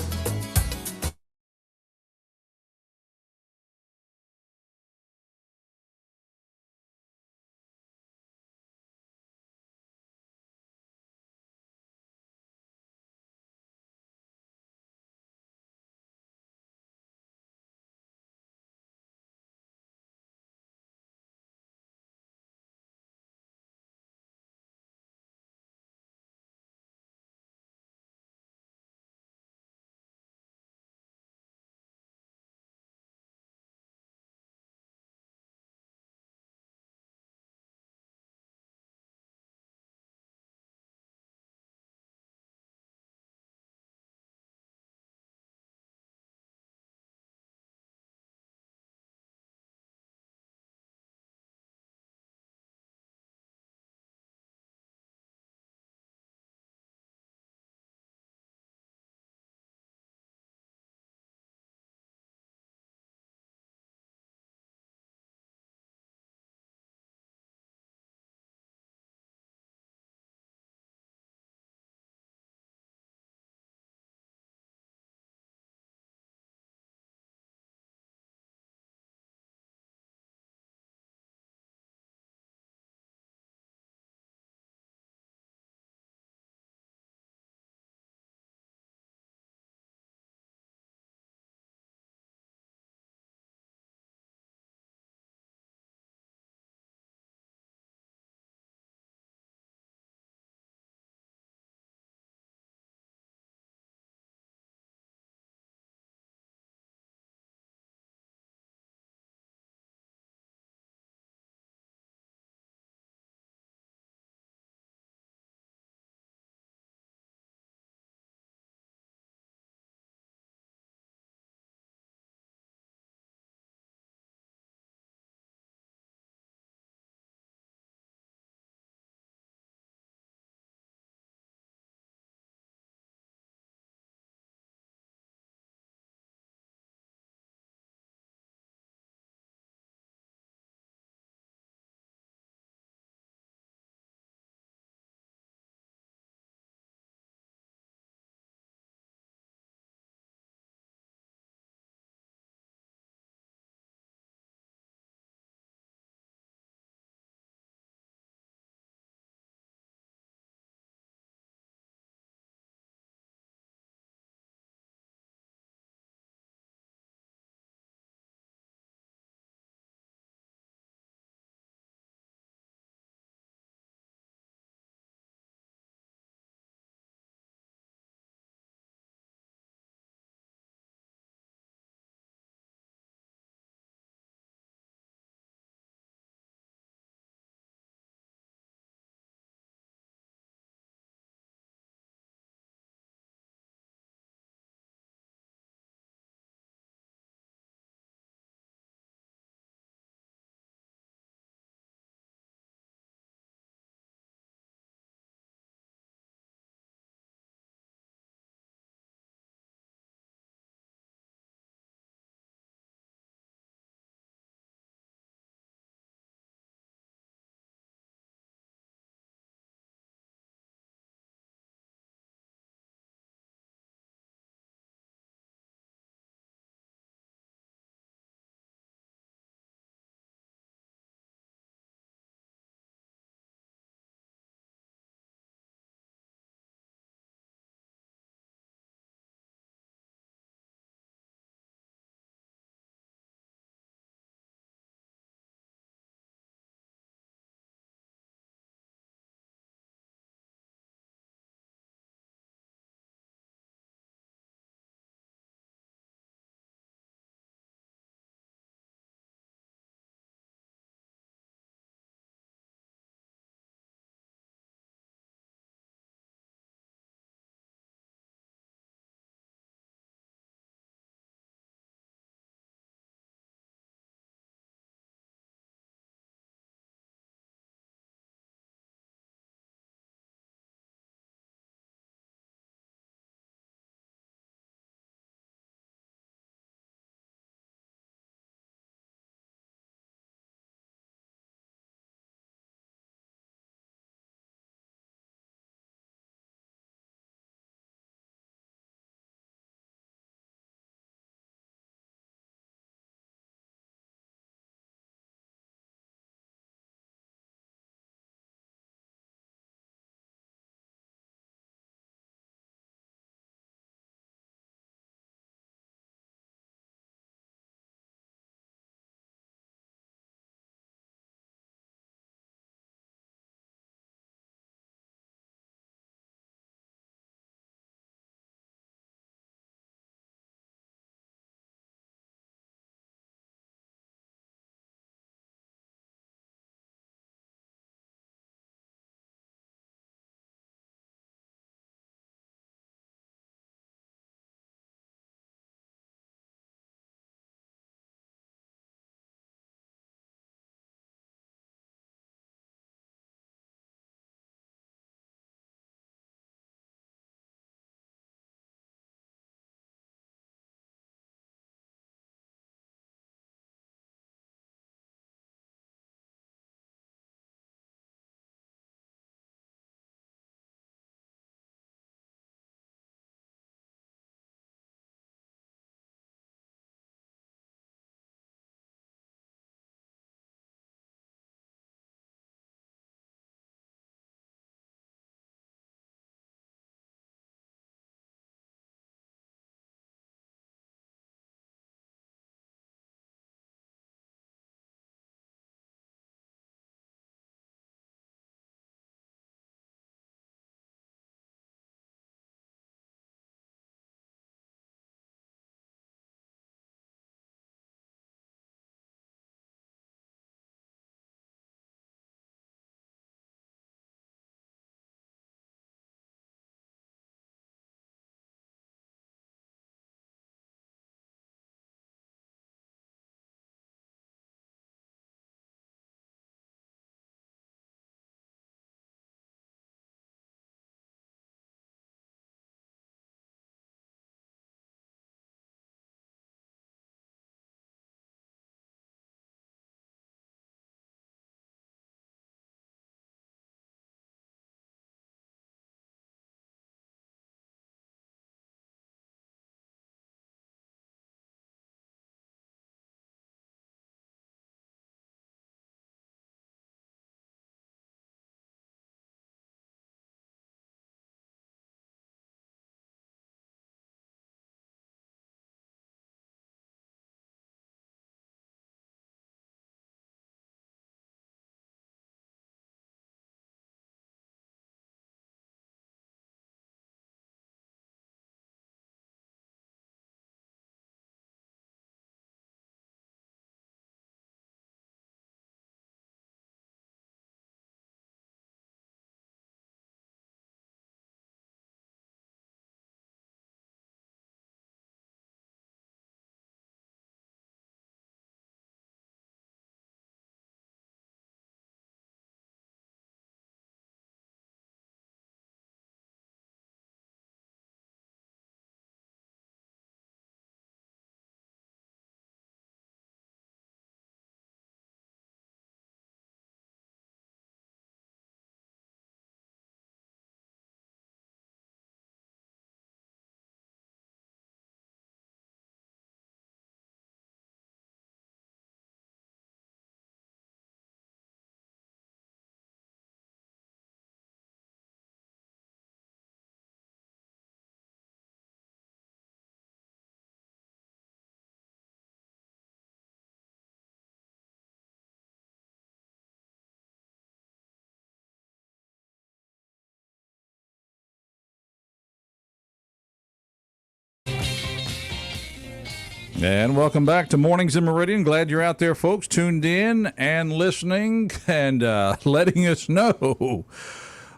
And welcome back to Mornings in Meridian. Glad you're out there, folks, tuned in and listening and letting us know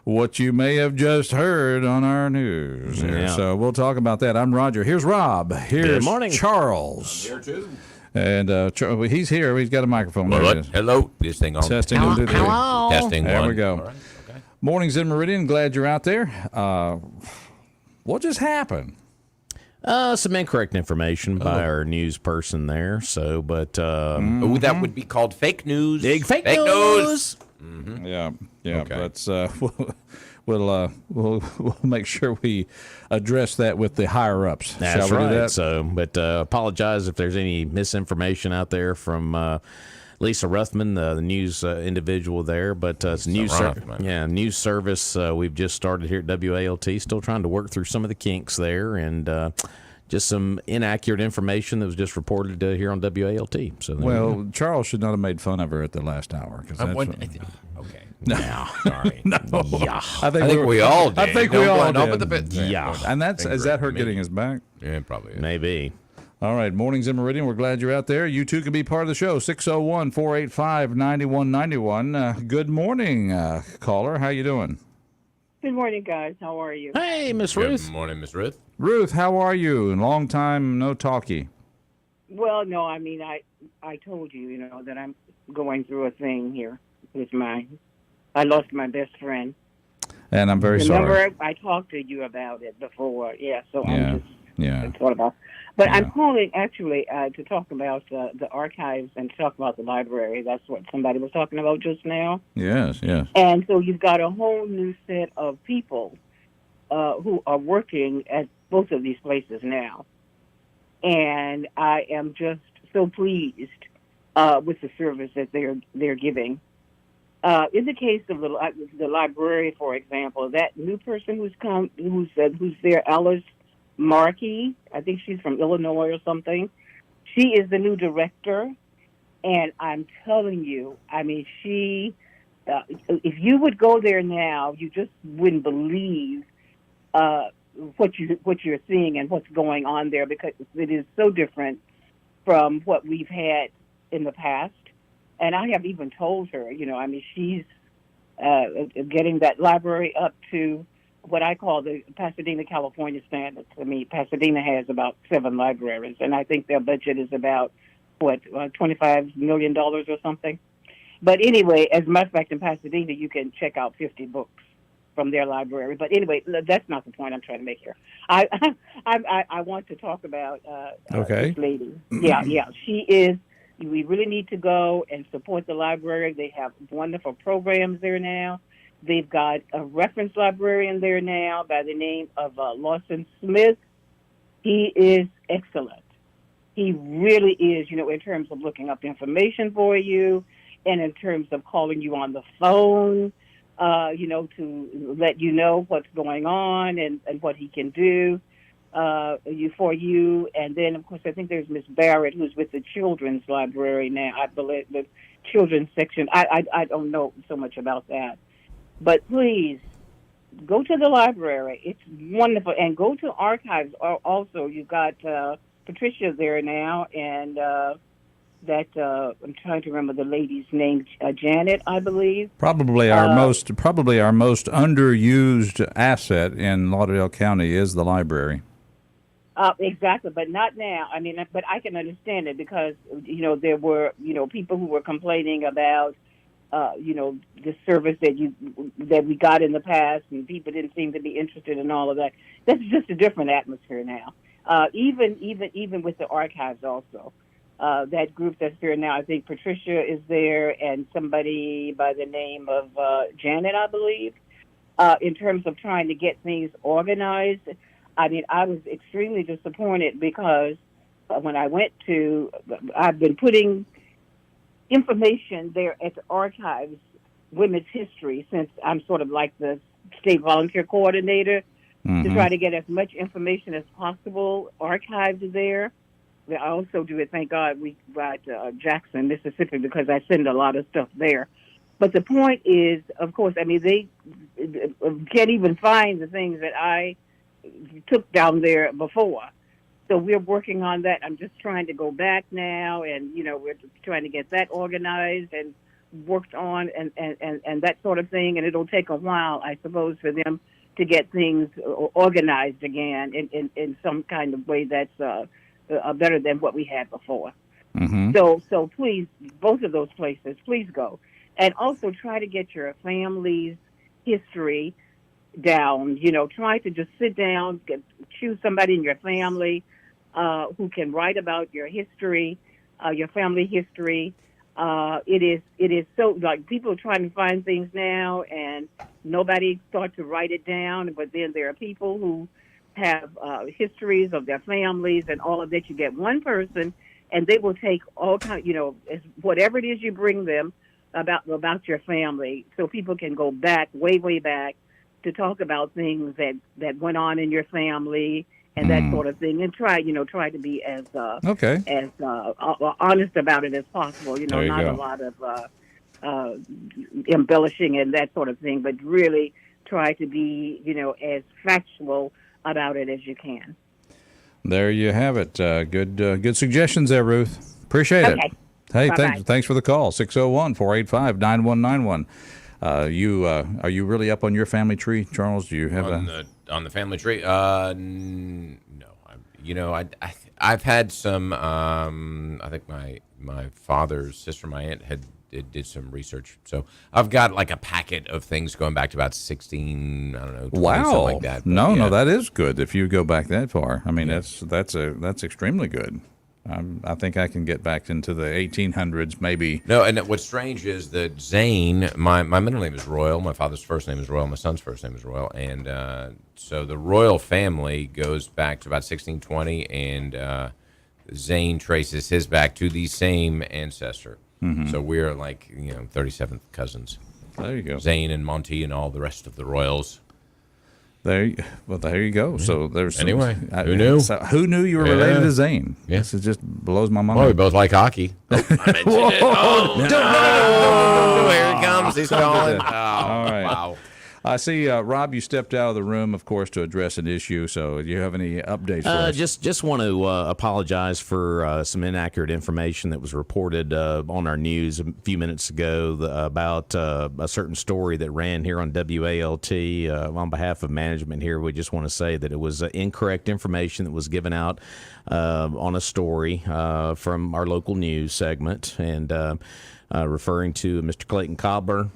what you may have just heard on our news. Here. Yeah. So we'll talk about that. I'm Roger. Here's Rob. Here's Good morning. Charles. Here too. And he's here. He's got a microphone. There it is. Hello. This thing on. Testing. One, two, three. Testing. There one. we go. All right. Okay. Mornings in Meridian. Glad you're out there. What just happened? Some incorrect information by our news person there. So, but Oh, that would be called fake news. big fake news. Yeah, yeah. Okay. Let's we'll make sure we address that with the higher ups. That's Shall we right. do that? So, but apologize if there's any misinformation out there from Lisa Ruthman, the news individual there. But it's news, Ruthman. news service. We've just started here at WALT. Still trying to work through some of the kinks there, and just some inaccurate information that was just reported here on WALT. So, there we go. Well, Charles should not have made fun of her at the last hour. Cause that's Okay. No. Sorry. Yeah. I think we all did. I think Don't we all blame- don't put did. the bit- Yeah. And that's is that her Me. getting us back? Yeah, probably. Is. Maybe. All right, Mornings in Meridian. We're glad you're out there. You too can be part of the show. 601-485-9191. Good morning, caller. How you doing? Good morning, guys. How are you? Hey, Miss Good Ruth. morning, Miss Ruth. Ruth, how are you? Long time no talkie. Well, no, I mean, I told you, that I'm going through a thing here with I lost my best friend. And I'm very sorry. Remember, I talked to you about it before. Yeah, so I'm just Yeah. thought about. But Yeah. I'm calling actually to talk about the archives and to talk about the library. That's what somebody was talking about just now. Yes, yes. And so you've got a whole new set of people who are working at both of these places now. And I am just so pleased with the service that they're giving. In the case of the library, for example, that new person who's there, Alice Markey, I think she's from Illinois or something. She is the new director, and I'm telling you, I mean, she. If you would go there now, you just wouldn't believe what you're seeing and what's going on there, because it is so different from what we've had in the past. And I have even told her, I mean, she's getting that library up to what I call the Pasadena, California standards. I mean, Pasadena has about 7 libraries, and I think their budget is about, $25 million or something. But anyway, as a matter of fact, in Pasadena, you can check out 50 books from their library. But anyway, that's not the point I'm trying to make here. I want to talk about this lady. Yeah, she is. We really need to go and support the library. They have wonderful programs there now. They've got a reference librarian there now by the name of Lawson Smith. He is excellent. He really is, in terms of looking up information for you and in terms of calling you on the phone, to let you know what's going on and what he can do for you. And then, of course, I think there's Miss Barrett, who's with the children's library now. I believe the children's section. I don't know so much about that. But please, go to the library. It's wonderful. And go to archives also. You've got Patricia there now, and I'm trying to remember the lady's name, Janet, I believe. Probably our most underused asset in Lauderdale County is the library. Exactly, but not now. I mean, but I can understand it because, there were, people who were complaining about, the service that we got in the past, and people didn't seem to be interested in all of that. That's just a different atmosphere now. Even with the archives also. That group that's there now, I think Patricia is there and somebody by the name of Janet, I believe, in terms of trying to get things organized. I mean, I was extremely disappointed because when I've been putting information there at the archives, women's history, since I'm sort of like the state volunteer coordinator, to try to get as much information as possible archived there. I also do it, thank God, we got Jackson, Mississippi, because I send a lot of stuff there. But the point is, of course, I mean, they can't even find the things that I took down there before. So we're working on that. I'm just trying to go back now, and we're just trying to get that organized and worked on, and that sort of thing. And it'll take a while, I suppose, for them to get things organized again in some kind of way that's better than what we had before. Mm-hmm. So please, both of those places, please go, and also try to get your family's history down. Try to just sit down, choose somebody in your family who can write about your history, your family history. It is so, like, people are trying to find things now, and nobody starts to write it down. But then there are people who have histories of their families and all of that. You get one person, and they will take all kind, whatever it is you bring them about your family, so people can go back, way back, to talk about things that went on in your family and that sort of thing, and try to be as honest about it as possible. Not a lot of embellishing and that sort of thing, but really try to be as factual about it as you can. There you have it. Good suggestions there, Ruth. Appreciate it. Hey, thanks for the call. 601-485-9191. Are you really up on your family tree, Charles? Do you have on the family tree? No. I've had some. I think my father's sister, my aunt, did some research. So I've got like a packet of things going back to about 16. I don't know. 20, wow. Something like that. But, no, that is good. If you go back that far, I mean, that's extremely good. I think I can get back into the 1800s, maybe. No, and what's strange is that Zane, my middle name is Royal, my father's first name is Royal, my son's first name is Royal, and so the Royal family goes back to about 1620, and Zane traces his back to the same ancestor. Mm-hmm. So we're like 37th cousins. There you go. Zane and Monty and all the rest of the Royals. There you go. So there's anyway. Who knew? So who knew you were related to Zane? Yes, it just blows my mind. Well, we both like hockey. I mentioned it. Oh, here he comes. He's calling. All right. Wow. I see, Rob, you stepped out of the room, of course, to address an issue. So do you have any updates for us? Just want to apologize for some inaccurate information that was reported on our news a few minutes ago about a certain story that ran here on WALT. On behalf of management here, we just want to say that it was incorrect information that was given out on a story from our local news segment, and referring to Mr. Clayton Cobbler,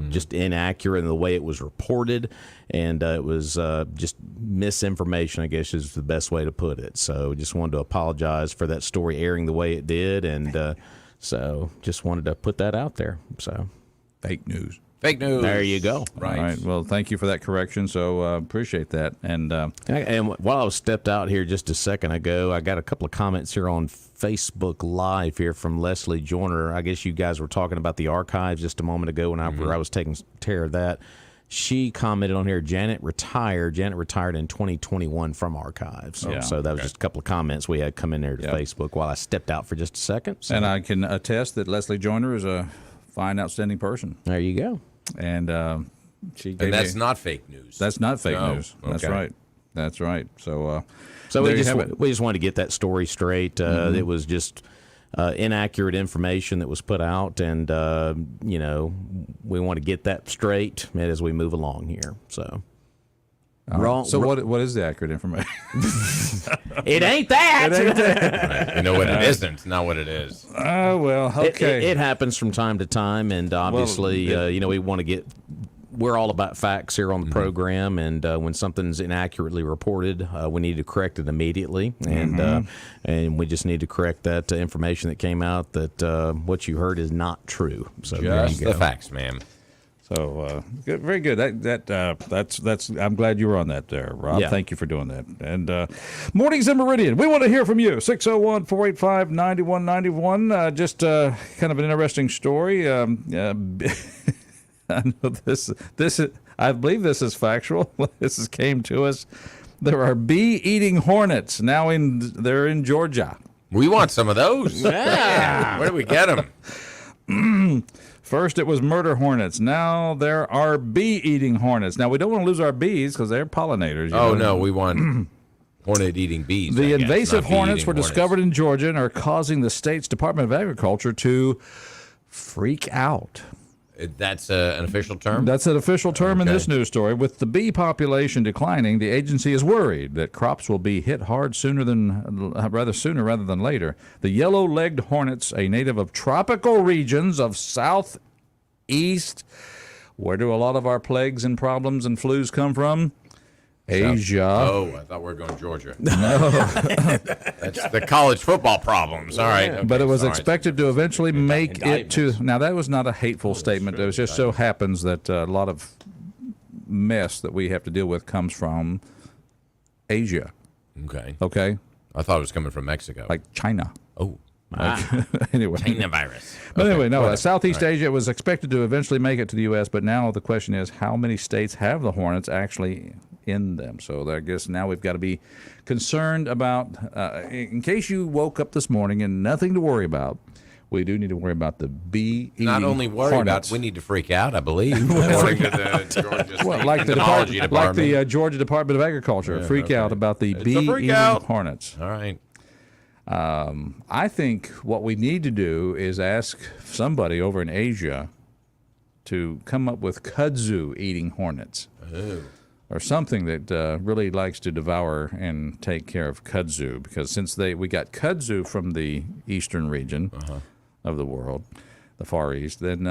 just inaccurate in the way it was reported, and it was just misinformation, I guess is the best way to put it. So just wanted to apologize for that story airing the way it did, and so just wanted to put that out there. So fake news. Fake news. There you go. Right. All right. Well, thank you for that correction. So appreciate that. And while I was stepped out here just a second ago, I got a couple of comments here on Facebook Live here from Leslie Joyner. I guess you guys were talking about the archives just a moment ago when I was taking care of that. She commented on here, Janet retired. Janet retired in 2021 from archives. So that was just a couple of comments we had come in there to Facebook while I stepped out for just a second. So. And I can attest that Leslie Joyner is a fine, outstanding person. There you go. And that's not fake news. That's not fake news. Okay. That's right. That's right. So we just wanted to get that story straight. It was just inaccurate information that was put out, and we want to get that straight as we move along here. So. Wrong. So what is the accurate information? It ain't that. It ain't that. Right. You know what it isn't, not what it is. Well, okay. It happens from time to time, and obviously, we want to get. We're all about facts here on the program, and when something's inaccurately reported, we need to correct it immediately, and we just need to correct that information that came out that what you heard is not true. So just the facts, ma'am. So good, very good. That's. I'm glad you were on that there, Rob. Yeah. Thank you for doing that. And Mornings in Meridian. We want to hear from you. 601-485-9191. Just kind of an interesting story. I know this is. I believe this is factual. This came to us. There are bee-eating hornets now they're in Georgia. We want some of those. Yeah. Where do we get them? First, it was murder hornets. Now there are bee-eating hornets. Now, we don't want to lose our bees because they're pollinators. No, we want hornet-eating bees. The I guess, invasive not bee-eating hornets were discovered in Georgia and are causing the state's Department of Agriculture to freak out. That's an official term? That's an official term in Okay. this news story. With the bee population declining, the agency is worried that crops will be hit hard sooner rather than later. The yellow-legged hornets, a native of tropical regions of southeast, where do a lot of our plagues and problems and flus come from? Asia. Oh, I thought we were going Georgia. No. That's the college football problems. All right. Okay, But it was sorry. expected to eventually make it to. Indictments. Now, that was not a hateful statement. It was just so happens that a lot of mess that we have to deal with comes from Asia. Okay. Okay? I thought it was coming from Mexico. Like China. oh. Anyway. China virus. But anyway, no, whatever. Southeast All right. Asia was expected to eventually make it to the U.S., but now the question is how many states have the hornets actually in them? So I guess now we've got to be concerned about, in case you woke up this morning and nothing to worry about, we do need to worry about the bee-eating Not only worry hornets. about, we need to freak out, I believe. According to the Georgia State Well, like the Entomology Georgia Department of Agriculture, freak out about the It's a freak bee-eating out. hornets. All right. I think what we need to do is ask somebody over in Asia to come up with kudzu-eating hornets. Oh. Or something that really likes to devour and take care of kudzu, because since we got kudzu from the eastern region of the world, the Far East, then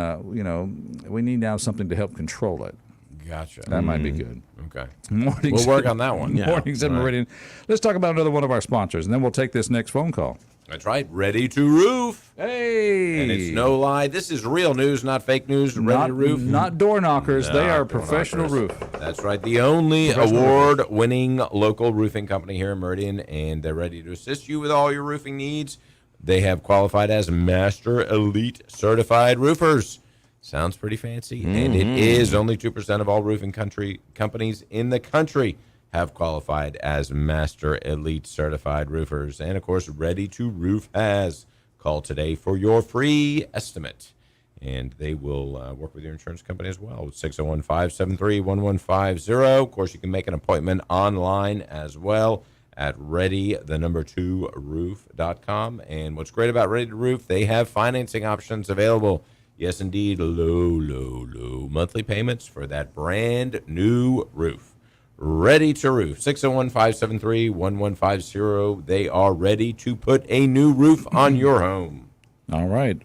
we need now something to help control it. Gotcha. That might be good. Okay. Mornings, We'll work on that one. Mornings at All right. Meridian. Let's talk about another one of our sponsors, and then we'll take this next phone call. That's right. Ready to Roof. Hey, And it's no lie. This is real news, not fake news. Ready to Roof. Not door knockers. They No, are door professional knockers. roof. That's right. The only Professional award-winning local roofing company here in Meridian, and they're ready to assist you with all your roofing needs. They have qualified as Master Elite Certified Roofers. Sounds pretty fancy. And it is only 2% of all roofing companies in the country have qualified as Master Elite Certified Roofers. And, of course, Ready to Roof has. Call today for your free estimate. And they will work with your insurance company as well. 601-573-1150. Of course, you can make an appointment online as well at ready2roof.com. And what's great about Ready to Roof, they have financing options available. Yes, indeed, low monthly payments for that brand new roof. Ready to Roof, 601-573-1150. They are ready to put a new roof on your home. All right.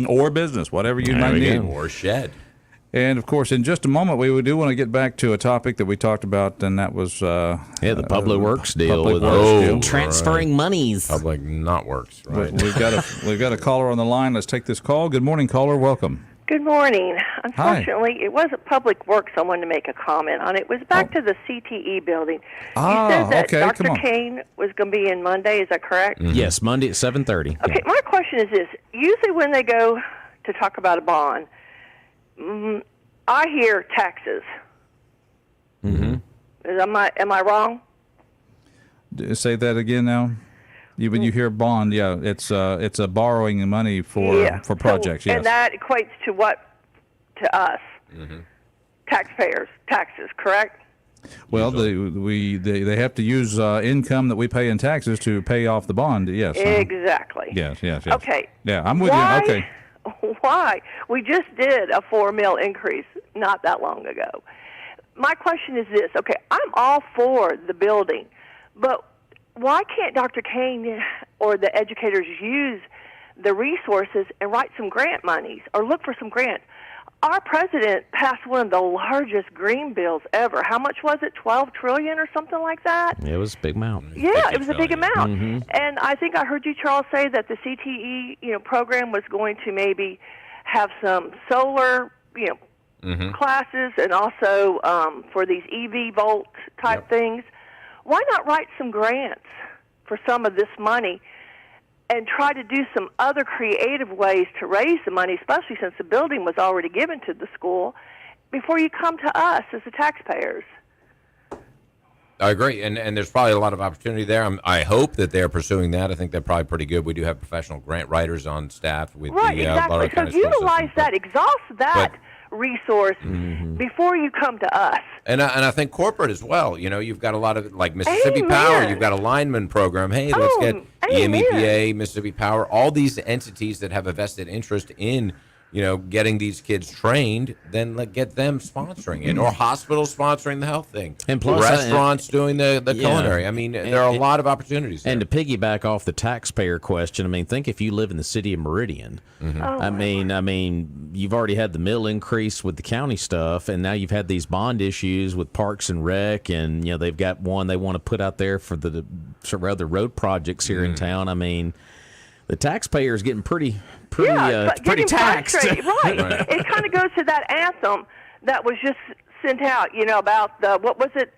Or business, whatever you might need. Or shed. And, of course, in just a moment, we do want to get back to a topic that we talked about, and that was... the public works deal. public with works deal. transferring monies. Public not works, right? We've got a caller on the line. Let's take this call. Good morning, caller. Welcome. Good morning. Unfortunately, it wasn't Public Works I wanted to make a comment on. It was back to the CTE building. You said that okay, Dr. come on. Kane was going to be in Monday. Is that correct? Yes, Monday at 7:30. Okay, my question is this. Usually when they go to talk about a bond, I hear taxes. Mm-hmm. Am I wrong? Say that again now. When you hear bond, yeah, it's a borrowing money for projects. So, yes. And that equates to what to us? Taxpayers, taxes, correct? Well, they have to use income that we pay in taxes to pay off the bond. Yes. Exactly. Yes. Okay. Yeah, I'm with Why? you. Okay. Why? We just did a 4 mil increase not that long ago. My question is this. Okay, I'm all for the building, but why can't Dr. Kane or the educators use the resources and write some grant monies or look for some grants? Our president passed one of the largest green bills ever. How much was it? 12 trillion or something like that? It was a big amount. Yeah, it was a big amount. Mm-hmm. And I think I heard you, Charles, say that the CTE, program was going to maybe have some solar, classes and also for these EV Volt type things. Why not write some grants for some of this money and try to do some other creative ways to raise the money, especially since the building was already given to the school, before you come to us as the taxpayers? I agree, and there's probably a lot of opportunity there. I hope that they're pursuing that. I think they're probably pretty good. We do have professional grant writers on staff with Right, the exactly. Laura So County School utilize System, that, exhaust that resource before you come to us. And I think corporate as well. You know, you've got a lot of, like Mississippi Power, you've got a lineman program. Hey, let's get EMEPA, Mississippi Power, all these entities that have a vested interest in, you know, getting these kids trained, then get them sponsoring it, or hospitals sponsoring the health thing, and plus, restaurants doing the culinary. I mean, there are a lot of opportunities there. And to piggyback off the taxpayer question, I mean, think if you live in the city of Meridian. I mean, you've already had the mill increase with the county stuff, and now you've had these bond issues with Parks and Rec, and you know they've got one they want to put out there for the other road projects here in town. I mean, the taxpayer is getting pretty taxed. Right. It kind of goes to that anthem that was just sent out, you know, about the, what was it,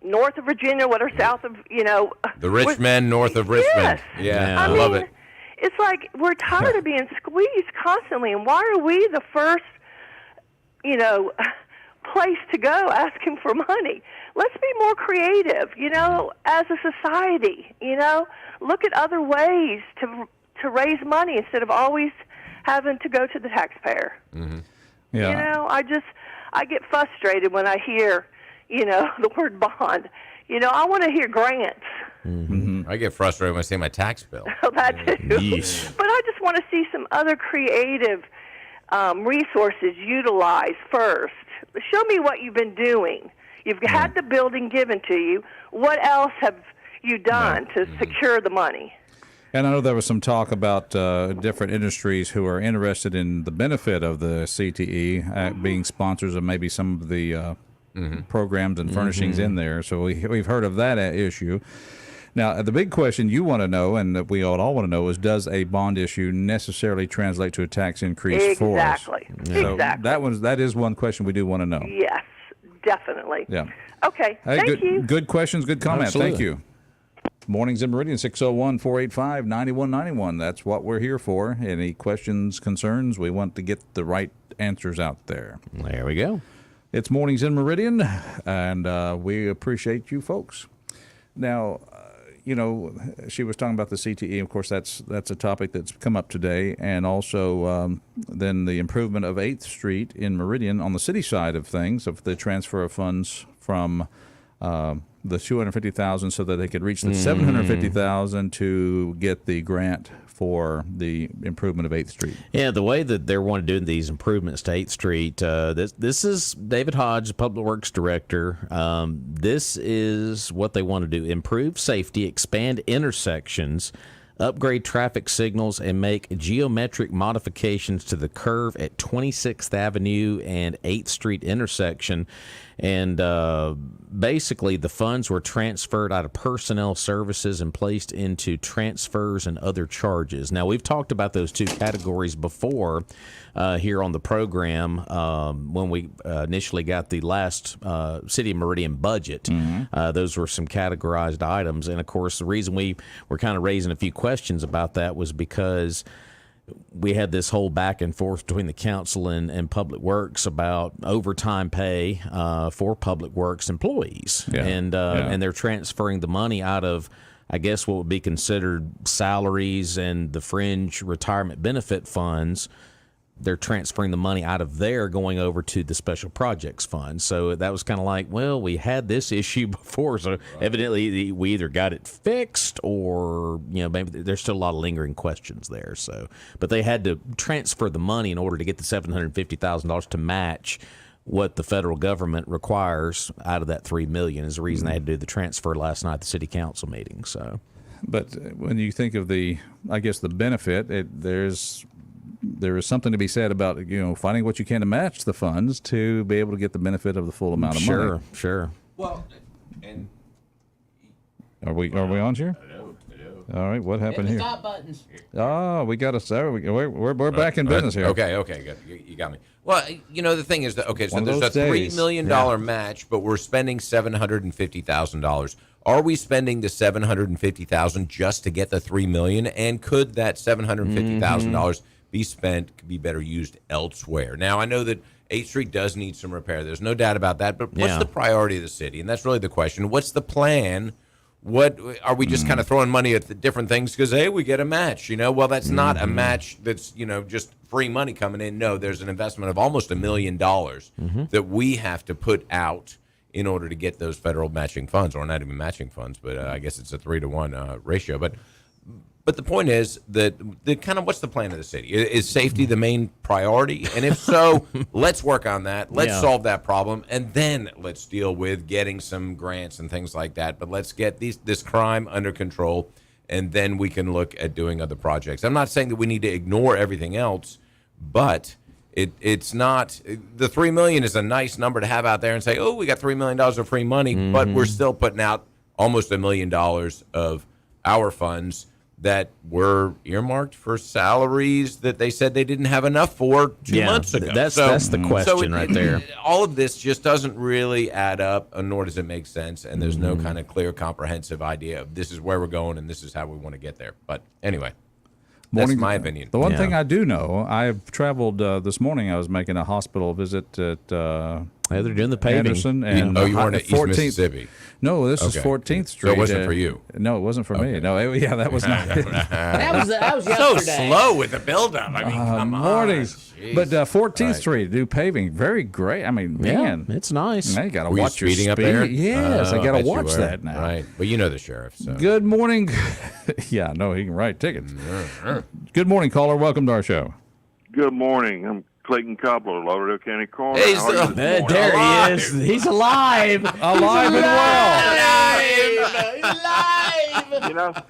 north of Virginia, what or south of, you know. The rich men north of Richmond. Yes. Yeah, I mean, love it. It's like we're tired of being squeezed constantly, and why are we the first, you know, place to go asking for money? Let's be more creative, you know, as a society, you know. Look at other ways to raise money instead of always having to go to the taxpayer. Yeah. You know, I get frustrated when I hear, you know, the word bond. You know, I want to hear grants. I get frustrated when I see my tax bill. That too. Yes. But I just want to see some other creative resources utilized first. Show me what you've been doing. You've had the building given to you. What else have you done to secure the money? And I know there was some talk about different industries who are interested in the benefit of the CTE being sponsors of maybe some of the programs and furnishings in there. So we've heard of that issue. Now, the big question you want to know, and that we all want to know, is does a bond issue necessarily translate to a tax increase for us? Exactly. So that is one question we do want to know. Yes, definitely. Yeah. Okay. Hey, Thank you. Good questions, good comment. Absolutely. Thank you. Mornings in Meridian, 601-485-9191. That's what we're here for. Any questions, concerns? We want to get the right answers out there. There we go. It's Mornings in Meridian, and we appreciate you folks. Now, you know, she was talking about the CTE. Of course, that's a topic that's come up today, and also then the improvement of 8th Street in Meridian on the city side of things, of the transfer of funds from the $250,000 so that they could reach the $750,000 to get the grant for the improvement of 8th Street. Yeah, the way that they want to do these improvements to 8th Street, this is David Hodge, Public Works Director. This is what they want to do: improve safety, expand intersections, upgrade traffic signals, and make geometric modifications to the curve at 26th Avenue and 8th Street intersection. And basically, the funds were transferred out of personnel services and placed into transfers and other charges. Now, we've talked about those two categories before here on the program when we initially got the last City of Meridian budget. Those were some categorized items. And, of course, the reason we were kind of raising a few questions about that was because we had this whole back and forth between the council and Public Works about overtime pay for Public Works employees. And they're transferring the money out of, I guess, what would be considered salaries and the fringe retirement benefit funds. They're transferring the money out of there going over to the special projects fund. So that was kind of like, well, we had this issue before, so evidently we either got it fixed or, you know, maybe there's still a lot of lingering questions there. So, but they had to transfer the money in order to get the $750,000 to match what the federal government requires out of that $3 million. Is the reason they had to do the transfer last night at the city council meeting. So, but when you think of the benefit, there is something to be said about, you know, finding what you can to match the funds to be able to get the benefit of the full amount of money. Sure. Well, and are we on here? hello. All right, what happened here? Stop buttons. Oh, we got we're back in business here. Okay, good. You got me. Well, you know, the thing is that, okay, so One of there's a those $3 days. million match, but we're spending $750,000. Are we spending the $750,000 just to get the $3 million? And could that $750,000 be better used elsewhere? Now, I know that 8th Street does need some repair. There's no doubt about that. But what's the priority of the city? And that's really the question. What's the plan What are we just kind of throwing money at the different things because, hey, we get a match, Well, that's not a match that's, just free money coming in. No, there's an investment of almost $1 million that we have to put out in order to get those federal matching funds, or not even matching funds, but I guess it's a 3-to-1 ratio. But the point is that what's the plan of the city? Is safety the main priority? And if so, let's work on that. Let's solve that problem, and then let's deal with getting some grants and things like that. But let's get this crime under control, and then we can look at doing other projects. I'm not saying that we need to ignore everything else, but it's not the $3 million is a nice number to have out there and say, oh, we got $3 million of free money, but we're still putting out almost $1 million of our funds that were earmarked for salaries that they said they didn't have enough for 2 months ago. That's the question right there. All of this just doesn't really add up, nor does it make sense, and there's no kind of clear, comprehensive idea of this is where we're going and this is how we want to get there. But anyway, that's my opinion. The one thing I do know, I've traveled this morning. I was making a hospital visit at they're doing the paving. Anderson and you weren't at East Mississippi. No, this is 14th Street. So it wasn't for you. No, it wasn't for me. No, that was not. that was yesterday. So slow with the build-up. I mean, come mornings. on. But 14th Street, do paving, very great. I mean, man, it's nice. Now you got to Were watch you your speeding speed. up there? Yes, I got to watch that now. Right, but you know the sheriff. So. Good morning. Yeah, no, he can write tickets. Good morning, caller. Welcome to our show. Good morning. I'm Clayton Cobbler, Lauderdale County Coroner. Hey, there he is. He's alive. Alive and well. Alive.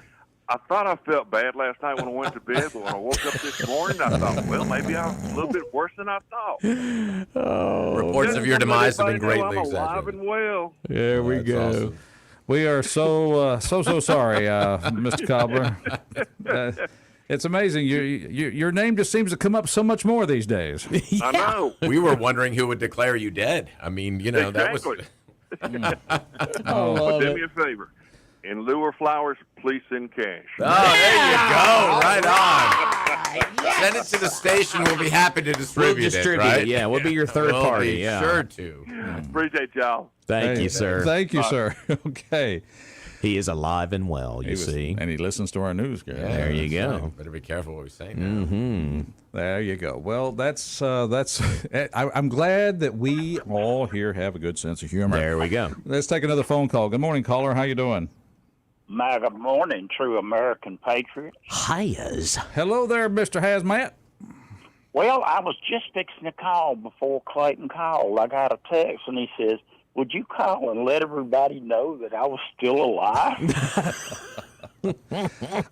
I thought I felt bad last night when I went to bed, but when I woke up this morning, I thought, well, maybe I'm a little bit worse than I thought. Reports of your demise have been greatly I'm alive exaggerated. and well. There we go. Awesome. We are so sorry, Mr. Cobbler. It's amazing. Your name just seems to come up so much more these days. I know. We were wondering who would declare you dead. I mean, that was. But do me a favor. In lieu of flowers, please send cash. Oh, there you go. Right on. Send it to the station. We'll be happy to distribute it. Right? Yeah, we'll be your third party. Be sure to. Appreciate y'all. Thank you, sir. Thank you, sir. Okay. He is alive and well, you see. And he listens to our news, guys. Yeah, there you go. Right. Better be careful what we say now. There you go. Well, that's. I'm glad that we all here have a good sense of humor. There we go. Let's take another phone call. Good morning, caller. How you doing? Good morning, true American patriot. Highs. Hello there, Mr. Hazmat. Well, I was just fixing to call before Clayton called. I got a text, and he says, would you call and let everybody know that I was still alive?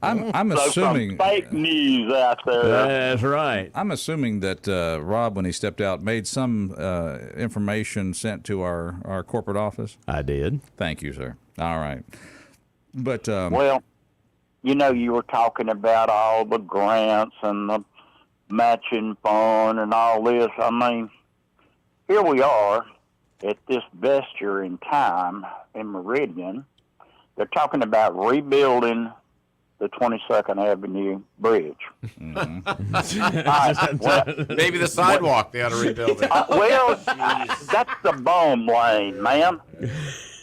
I'm so assuming some fake news out there. That's right. I'm assuming that Rob, when he stepped out, made some information sent to our corporate office. I did. Thank you, sir. All right. But well, you were talking about all the grants and the matching fund and all this. I mean, here we are at this vesture in time in Meridian. They're talking about rebuilding the 22nd Avenue Bridge. Maybe the sidewalk they ought to rebuild it. That's the bum lane, man.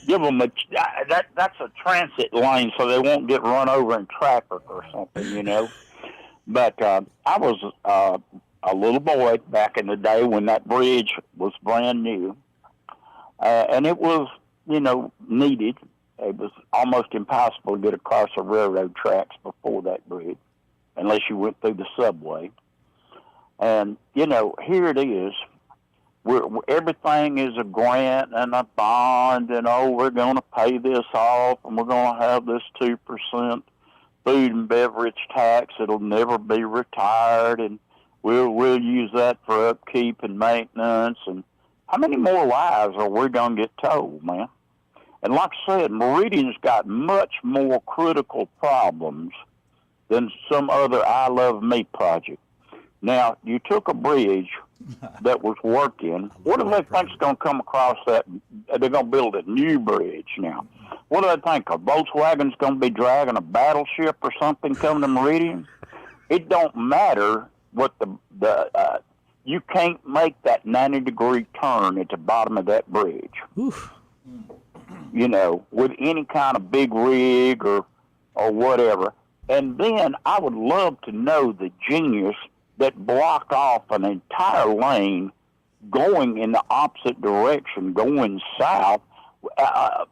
Give them that's a transit lane so they won't get run over in traffic or something, But I was a little boy back in the day when that bridge was brand new. And it was, needed. It was almost impossible to get across the railroad tracks before that bridge, unless you went through the subway. And, here it is. Everything is a grant and a bond, and, we're going to pay this off, and we're going to have this 2% food and beverage tax. It'll never be retired, and we'll use that for upkeep and maintenance. And how many more lives are we going to get told, man? And like I said, Meridian's got much more critical problems than some other I Love Me project. Now, you took a bridge that was working. What do they think's going to come across that? They're going to build a new bridge now. What do they think? A Volkswagen's going to be dragging a battleship or something coming to Meridian? It don't matter what you can't make that 90-degree turn at the bottom of that bridge. Oof. with any kind of big rig or whatever. And then I would love to know the genius that blocked off an entire lane going in the opposite direction, going south,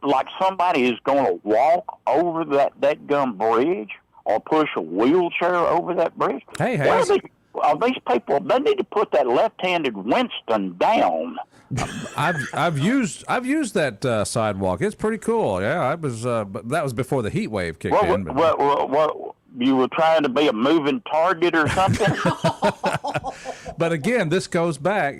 like somebody is going to walk over that gun bridge or push a wheelchair over that bridge. Hey, Hayes. These people, they need to put that left-handed Winston down. I've used that sidewalk. It's pretty cool. Yeah, I was, but that was before the heat wave kicked in. But... Well, you were trying to be a moving target or something? But again, this goes back.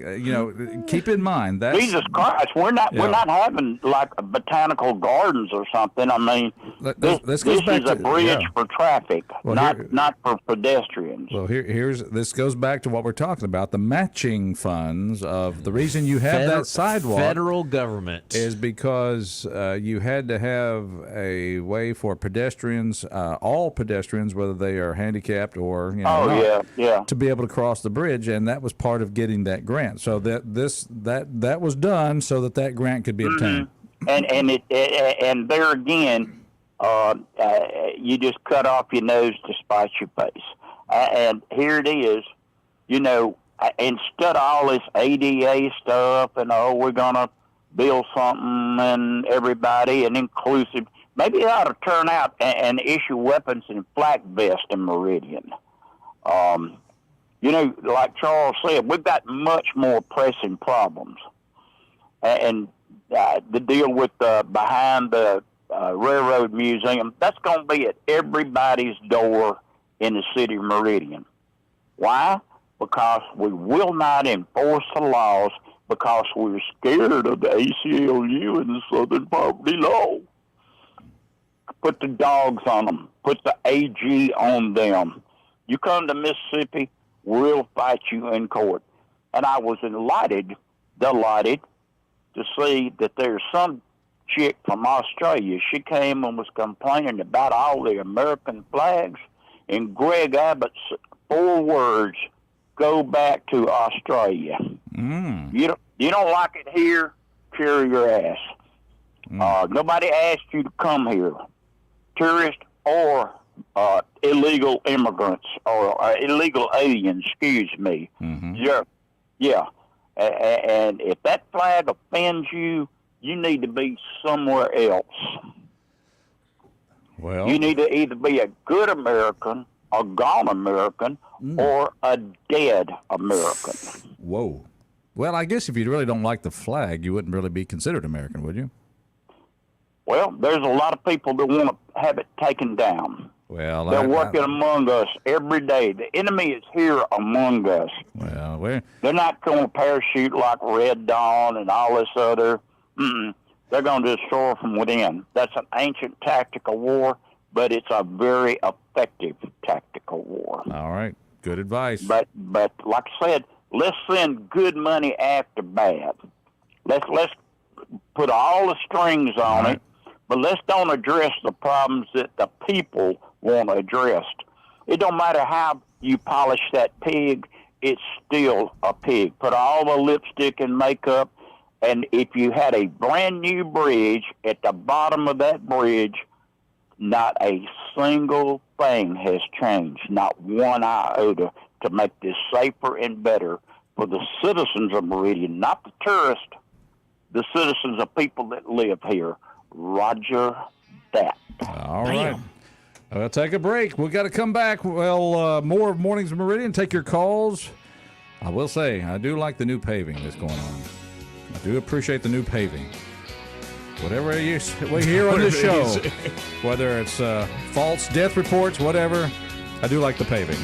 Keep in mind that Jesus Christ, we're not having like botanical gardens or something. I mean, this goes back is a bridge for traffic, not for pedestrians. Well, this goes back to what we're talking about: the matching funds of the reason you have that sidewalk. Federal government is because you had to have a way for pedestrians, all pedestrians, whether they are handicapped or to be able to cross the bridge, and that was part of getting that grant. So that was done so that grant could be obtained. And there again, you just cut off your nose to spite your face. And here it is, instead of all this ADA stuff and we're gonna build something and everybody and inclusive. Maybe it ought to turn out and issue weapons and flak vests in Meridian. Like Charles said, we've got much more pressing problems. And the deal with behind the Railroad Museum, that's going to be at everybody's door in the city of Meridian. Why? Because we will not enforce the laws because we're scared of the ACLU and the Southern Poverty Law. Put the dogs on them. Put the AG on them. You come to Mississippi, we'll fight you in court. And I was delighted to see that there's some chick from Australia. She came and was complaining about all the American flags. And Greg Abbott's 4 words, go back to Australia. You don't like it here, carry your ass. Nobody asked you to come here. Tourists or illegal immigrants or illegal aliens, excuse me. Yeah. And if that flag offends you, you need to be somewhere else. Well, you need to either be a good American, a gone American, or a dead American. Whoa. Well, I guess if you really don't like the flag, you wouldn't really be considered American, would you? Well, there's a lot of people that want to have it taken down. Well, they're working among us every day. The enemy is here among us. Well, they're not going to parachute like Red Dawn and all this other. They're going to destroy from within. That's an ancient tactical war, but it's a very effective tactical war. All right, good advice. But like I said, let's send good money after bad. Let's put all the strings on it. But let's don't address the problems that the people want addressed. It don't matter how you polish that pig, it's still a pig. Put all the lipstick and makeup, and if you had a brand new bridge, at the bottom of that bridge, not a single thing has changed, not one iota, to make this safer and better for the citizens of Meridian, not the tourists, the citizens of people that live here. Roger that. All right. We'll take a break. We've got to come back. Well, more of Mornings of Meridian. Take your calls. I will say, I do like the new paving that's going on. I do appreciate the new paving. Whatever we hear on this show, whether it's false death reports, whatever, I do like the paving.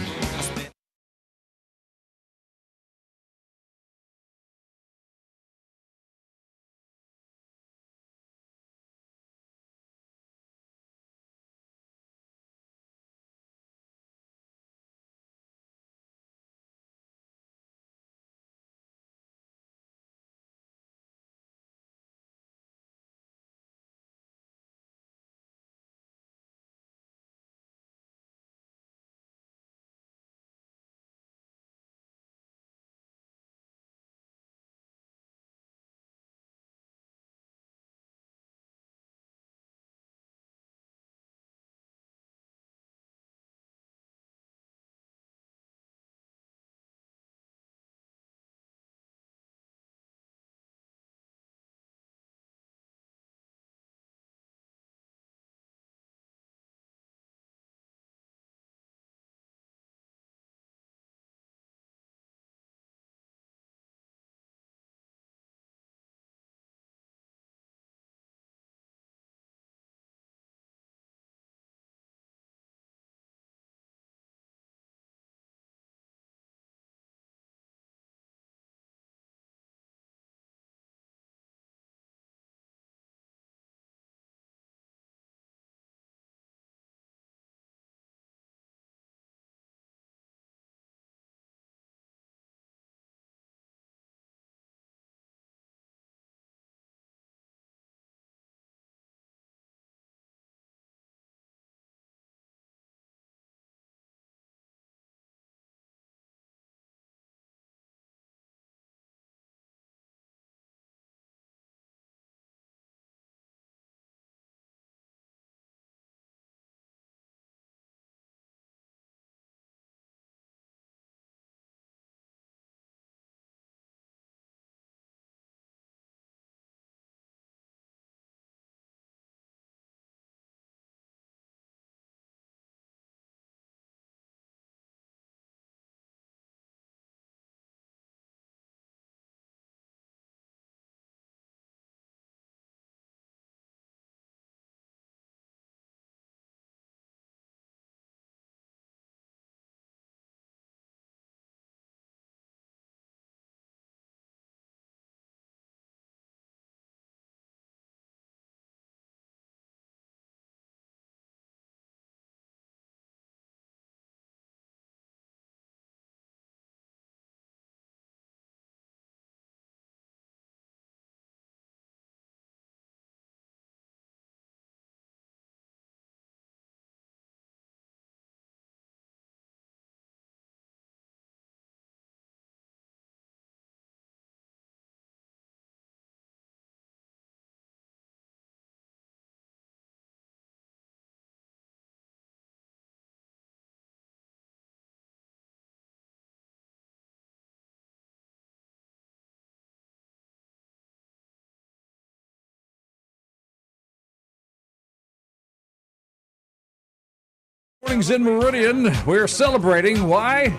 Mornings in Meridian. We're celebrating. Why?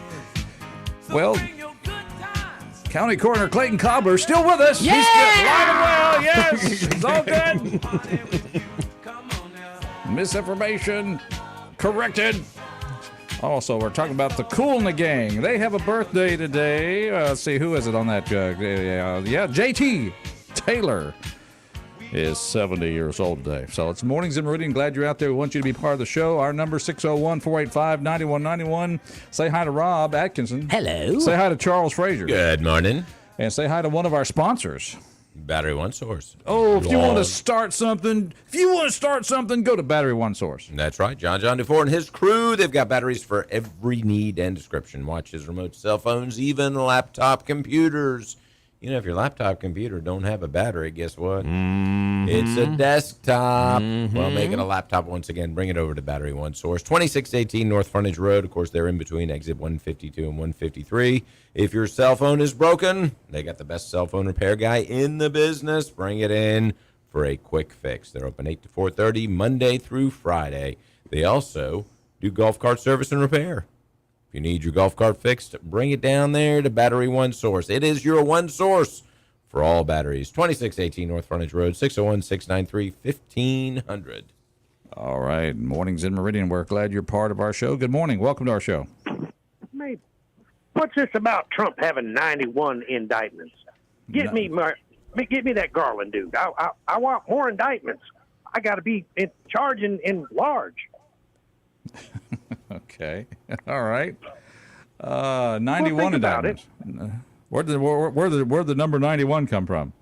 Well, County Coroner Clayton Cobbler still with us. Yeah! He's still alive and well. Yes, it's all good. Misinformation corrected. Also, we're talking about the Kool in the Gang. They have a birthday today. Let's see, who is it on that? JT Taylor is 70 years old today. So it's Mornings in Meridian. Glad you're out there. We want you to be part of the show. Our number 601-485-9191. Say hi to Rob Atkinson. Hello. Say hi to Charles Frazier. Good morning. And say hi to one of our sponsors. Battery One Source. Oh, if you want to start something, go to Battery One Source. That's right. John DeFore and his crew, they've got batteries for every need and description. Watches, remote cell phones, even laptop computers. You know, if your laptop computer don't have a battery, guess what? Mm-hmm. It's a desktop. Mm-hmm. Well, make it a laptop once again. Bring it over to Battery One Source. 2618 North Frontage Road. Of course, they're in between exit 152 and 153. If your cell phone is broken, they got the best cell phone repair guy in the business. Bring it in for a quick fix. They're open 8 to 4:30, Monday through Friday. They also do golf cart service and repair. If you need your golf cart fixed, bring it down there to Battery One Source. It is your one source for all batteries. 2618 North Frontage Road, 601-693-1500. All right. Mornings in Meridian. We're glad you're part of our show. Good morning. Welcome to our show. Maybe. What's this about Trump having 91 indictments? Get me that Garland dude. I want more indictments. I got to be in charge in large. Okay. All right. 91 indictments. Where'd the number 91 come from?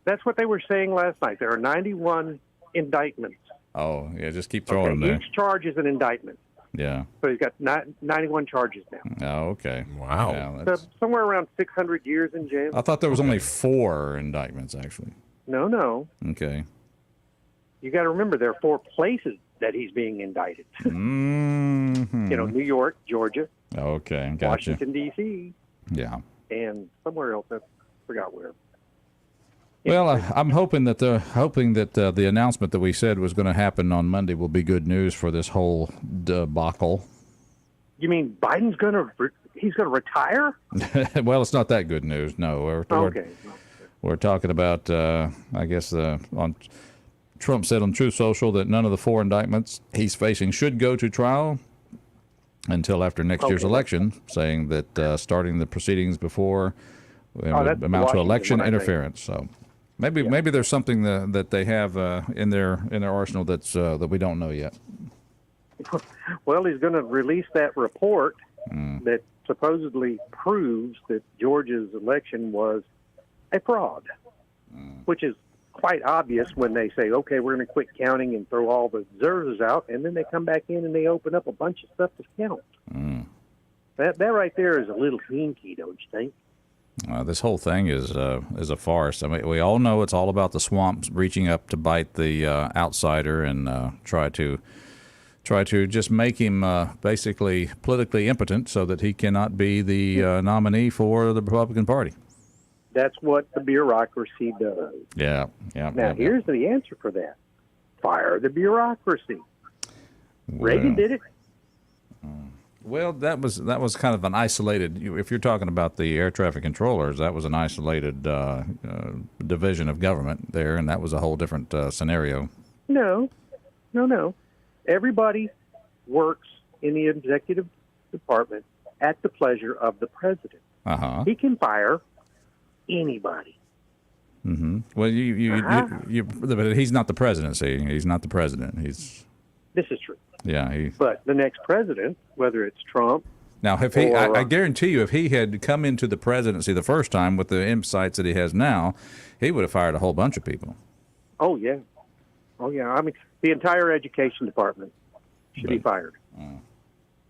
That's what they were saying last night. There are 91 indictments. Oh, yeah, just keep throwing them there. Each charge is an indictment. Yeah. So he's got 91 charges now. Oh, okay. Wow. Yeah, so somewhere around 600 years in jail. I thought there was only 4 indictments, actually. No. Okay. You got to remember there are 4 places that he's being indicted. Mm-hmm. You know, New York, Georgia. Okay, gotcha. Washington, D.C. Yeah. And somewhere else. I forgot where. Well, I'm hoping that the announcement that we said was going to happen on Monday will be good news for this whole debacle. You mean Biden's he's going to retire? Well, it's not that good news. No, we're talking about I guess on Trump said on Truth Social that none of the 4 indictments he's facing should go to trial until after next year's election, saying that starting the proceedings before would amount to election interference. So maybe there's something that they have in their arsenal that we don't know yet. Well, he's going to release that report that supposedly proves that Georgia's election was a fraud, which is quite obvious when they say, okay, we're going to quit counting and throw all the zeros out, and then they come back in and they open up a bunch of stuff to count. That right there is a little hinky, don't you think? This whole thing is a farce. I mean, we all know it's all about the swamps reaching up to bite the outsider and try to just make him basically politically impotent so that he cannot be the nominee for the Republican Party. That's what the bureaucracy does. Yeah. Now, here's the answer for that. Fire the bureaucracy. Reagan did it. Well, that was kind of an isolated. If you're talking about the air traffic controllers, that was an isolated division of government there, and that was a whole different scenario. No. Everybody works in the executive department at the pleasure of the president. He can fire anybody. Mm-hmm. Well, but he's not the president. See, he's not the president. This is true. Yeah, but the next president, whether it's Trump. Now, if he, I guarantee you, if he had come into the presidency the first time with the insights that he has now, he would have fired a whole bunch of people. Oh yeah. I mean, the entire education department should be fired.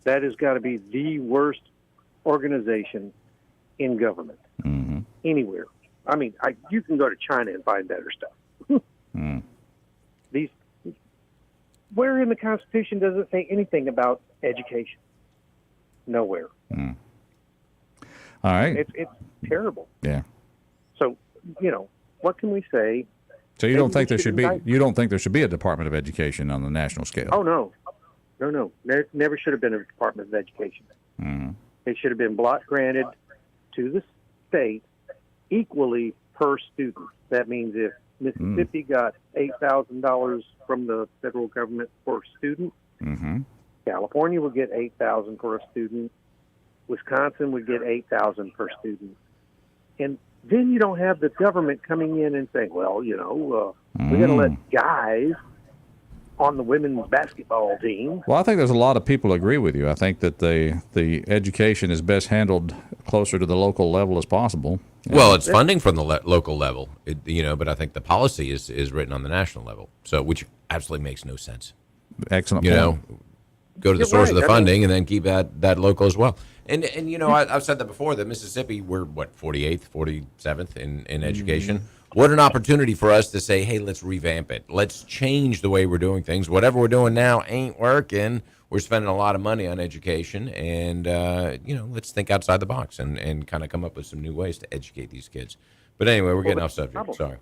That has got to be the worst organization in government anywhere. I mean, you can go to China and find better stuff. Where in the Constitution does it say anything about education? Nowhere. All right. It's terrible. Yeah. So, what can we say? So you don't think there should be a Department of Education on the national scale? Oh, no. No. There never should have been a Department of Education. Mm-hmm. It should have been block granted to the state equally per student. That means if Mississippi got $8,000 from the federal government per student, California would get $8,000 per student. Wisconsin would get $8,000 per student. And then you don't have the government coming in and saying, well, we're going to let guys on the women's basketball team. Well, I think there's a lot of people who agree with you. I think that the education is best handled closer to the local level as possible. Well, it's funding from the local level, but I think the policy is written on the national level, which absolutely makes no sense. Excellent point. Go to the source of the funding and then keep that local as well. And I've said that before, that Mississippi, we're, 48th, 47th in education. What an opportunity for us to say, hey, let's revamp it. Let's change the way we're doing things. Whatever we're doing now ain't working. We're spending a lot of money on education, and, let's think outside the box and kind of come up with some new ways to educate these kids. But anyway, we're getting off subject. Sorry.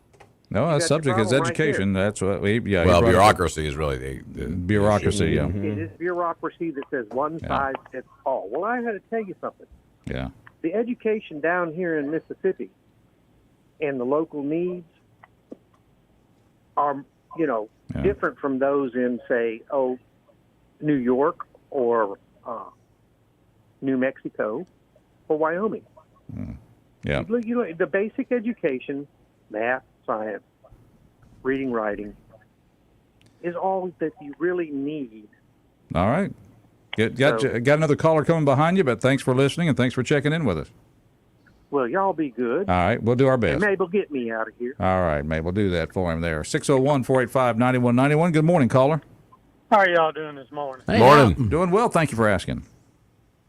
No, our subject is education. That's what Well, bureaucracy is really the bureaucracy, issue. yeah. It is bureaucracy that says one size fits all. Well, I had to tell you something. Yeah. The education down here in Mississippi and the local needs are, different from those in, say, New York or New Mexico or Wyoming. Yeah. The basic education, math, science, reading, writing, is all that you really need. All right. Got another caller coming behind you, but thanks for listening and thanks for checking in with us. Well, y'all be good. All right, we'll do our best. And Mabel, get me out of here. All right, Mabel, we'll do that for him there. 601-485-9191. Good morning, caller. How are y'all doing this morning? Hey, morning. Doing well. Thank you for asking.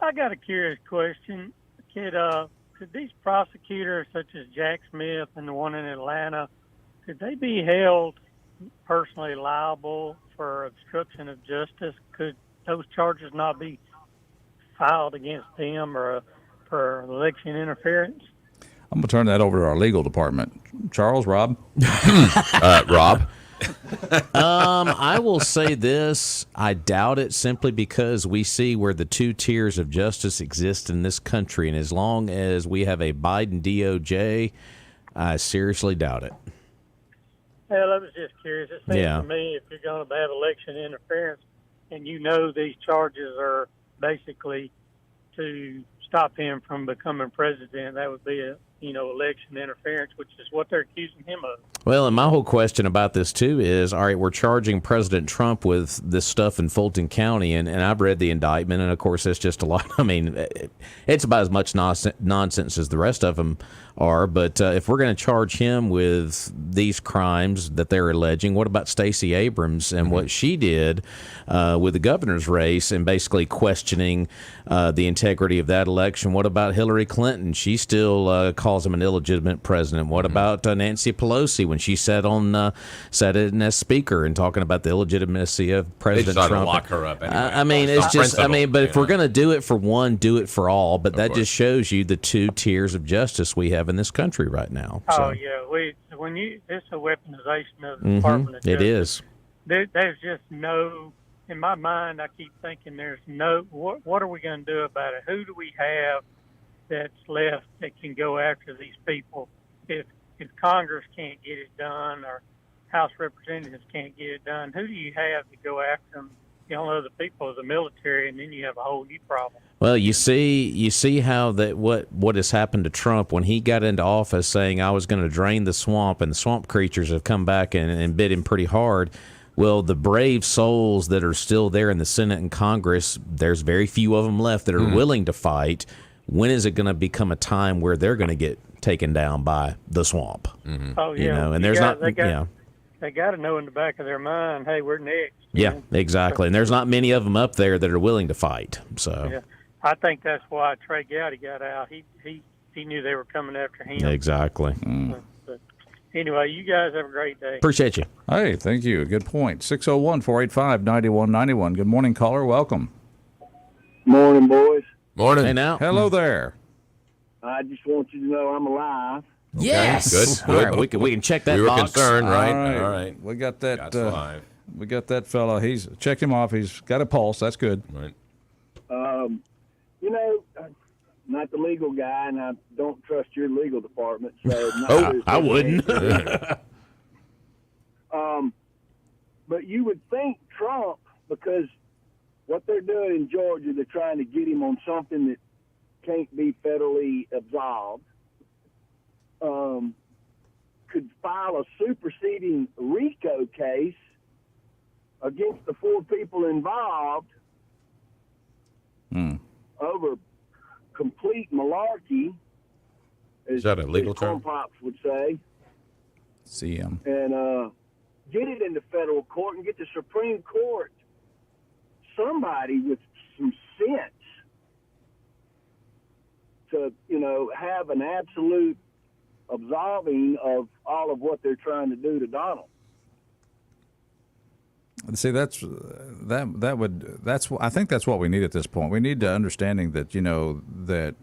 I got a curious question. Could these prosecutors, such as Jack Smith and the one in Atlanta, could they be held personally liable for obstruction of justice? Could those charges not be filed against them or for election interference? I'm going to turn that over to our legal department. Charles, Rob? Rob? I will say this. I doubt it simply because we see where the two tiers of justice exist in this country. And as long as we have a Biden DOJ, I seriously doubt it. Well, I was just curious. It seems to me if you're going to have election interference and these charges are basically to stop him from becoming president, that would be election interference, which is what they're accusing him of. Well, and my whole question about this, too, is, all right, we're charging President Trump with this stuff in Fulton County, and I've read the indictment, and, of course, it's just a lot. I mean, it's about as much nonsense as the rest of them are, but if we're going to charge him with these crimes that they're alleging, what about Stacey Abrams and what she did with the governor's race and basically questioning the integrity of that election? What about Hillary Clinton? She still calls him an illegitimate president. What about Nancy Pelosi when she sat in as speaker and talking about the illegitimacy of President Trump? They tried to lock her up anyway. I mean, it's just, but if we're going to do it for one, do it for all. But that just shows you the two tiers of justice we have in this country right now. Oh, yeah. It's a weaponization of the Department of Justice. It is. There's just no, in my mind, I keep thinking what are we going to do about it? Who do we have that's left that can go after these people? If Congress can't get it done or House Representatives can't get it done, who do you have to go after them? The only other people is the military, and then you have a whole new problem. Well, you see how that what has happened to Trump when he got into office, saying I was going to drain the swamp, and the swamp creatures have come back and bit him pretty hard. Well, the brave souls that are still there in the Senate and Congress, there's very few of them left that are willing to fight. When is it going to become a time where they're going to get taken down by the swamp? Oh, yeah. And they got to know in the back of their mind, hey, we're next. Yeah, exactly. And there's not many of them up there that are willing to fight. So yeah, I think that's why Trey Gowdy got out. He knew they were coming after him. Exactly. But anyway, you guys have a great day. Appreciate you. Hey, thank you. Good point. 601-485-9191. Good morning, caller. Welcome. Morning, boys. Morning. Hey, now. Hello there. I just want you to know I'm alive. Yes. Good. All right, we can check that we were box. concerned, right? All right. We got that We got that fellow. He's checked him off. He's got a pulse. That's good. Right. You know, not the legal guy, and I don't trust your legal department. So I wouldn't. But you would think Trump, because what they're doing in Georgia, they're trying to get him on something that can't be federally absolved, could file a superseding RICO case against the 4 people involved over complete malarkey, Is that a legal term? Corn Pops would say. CM. And get it into federal court and get the Supreme Court, somebody with some sense to, have an absolute absolving of all of what they're trying to do to Donald. See, I think that's what we need at this point. We need the understanding that that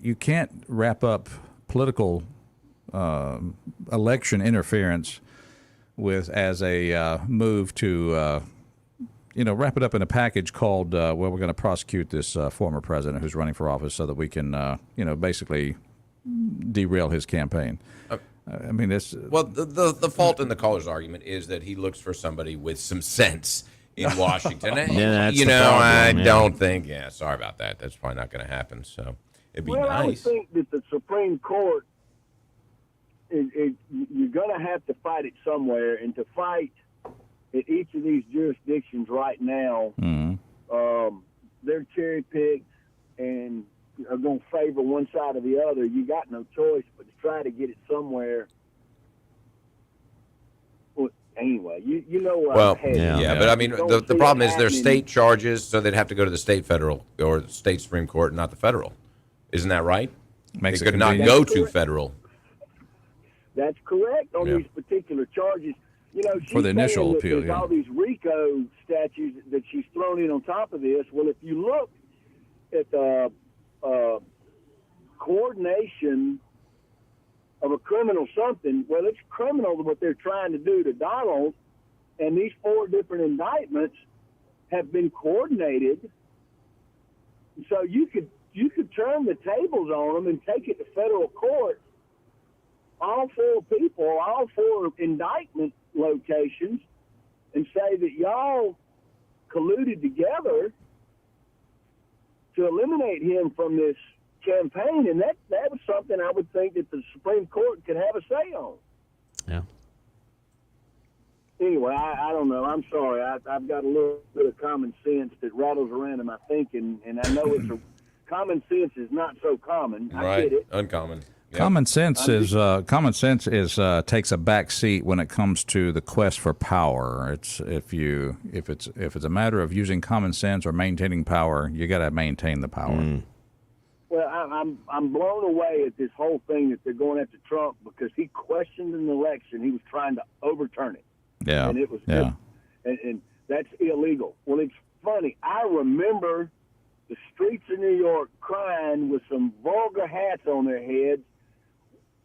you can't wrap up political election interference as a move to wrap it up in a package called we're going to prosecute this former president who's running for office so that we can basically derail his campaign. I mean, this. Well, the fault in the caller's argument is that he looks for somebody with some sense in Washington. That's the I problem, don't think. Yeah, sorry about that. That's probably not going to happen. So it'd be I would nice. think that the Supreme Court, you're going to have to fight it somewhere, and to fight at each of these jurisdictions right now, they're cherry picked and are going to favor one side or the other. You got no choice but to try to get it somewhere. Well, anyway, you know where I'm headed. But I mean, Don't the see problem it is they're happening. state charges, so they'd have to go to the state federal or the state Supreme Court, not the federal. Isn't that right? Makes it it could not convenient. go to federal. That's correct on these particular charges. She's For the initial saying that appeal, there's yeah. all these RICO statutes that she's thrown in on top of this. Well, if you look at the coordination of a criminal something, well, it's criminal what they're trying to do to Donald, and these 4 different indictments have been coordinated. So you could turn the tables on them and take it to federal court. All 4 people, all 4 indictment locations, and say that y'all colluded together to eliminate him from this campaign, and that was something I would think that the Supreme Court could have a say on. Yeah. Anyway, I don't know. I'm sorry. I've got a little bit of common sense that rattles around in my thinking, and I know common sense is not so common. I get it. Uncommon. Yep. Common sense takes a back seat when it comes to the quest for power. It's if it's a matter of using common sense or maintaining power, you got to maintain the power. Well, I'm blown away at this whole thing that they're going after Trump because he questioned an election. He was trying to overturn it. Yeah. And it was yeah. and that's illegal. Well, it's funny. I remember the streets of New York crying with some vulgar hats on their heads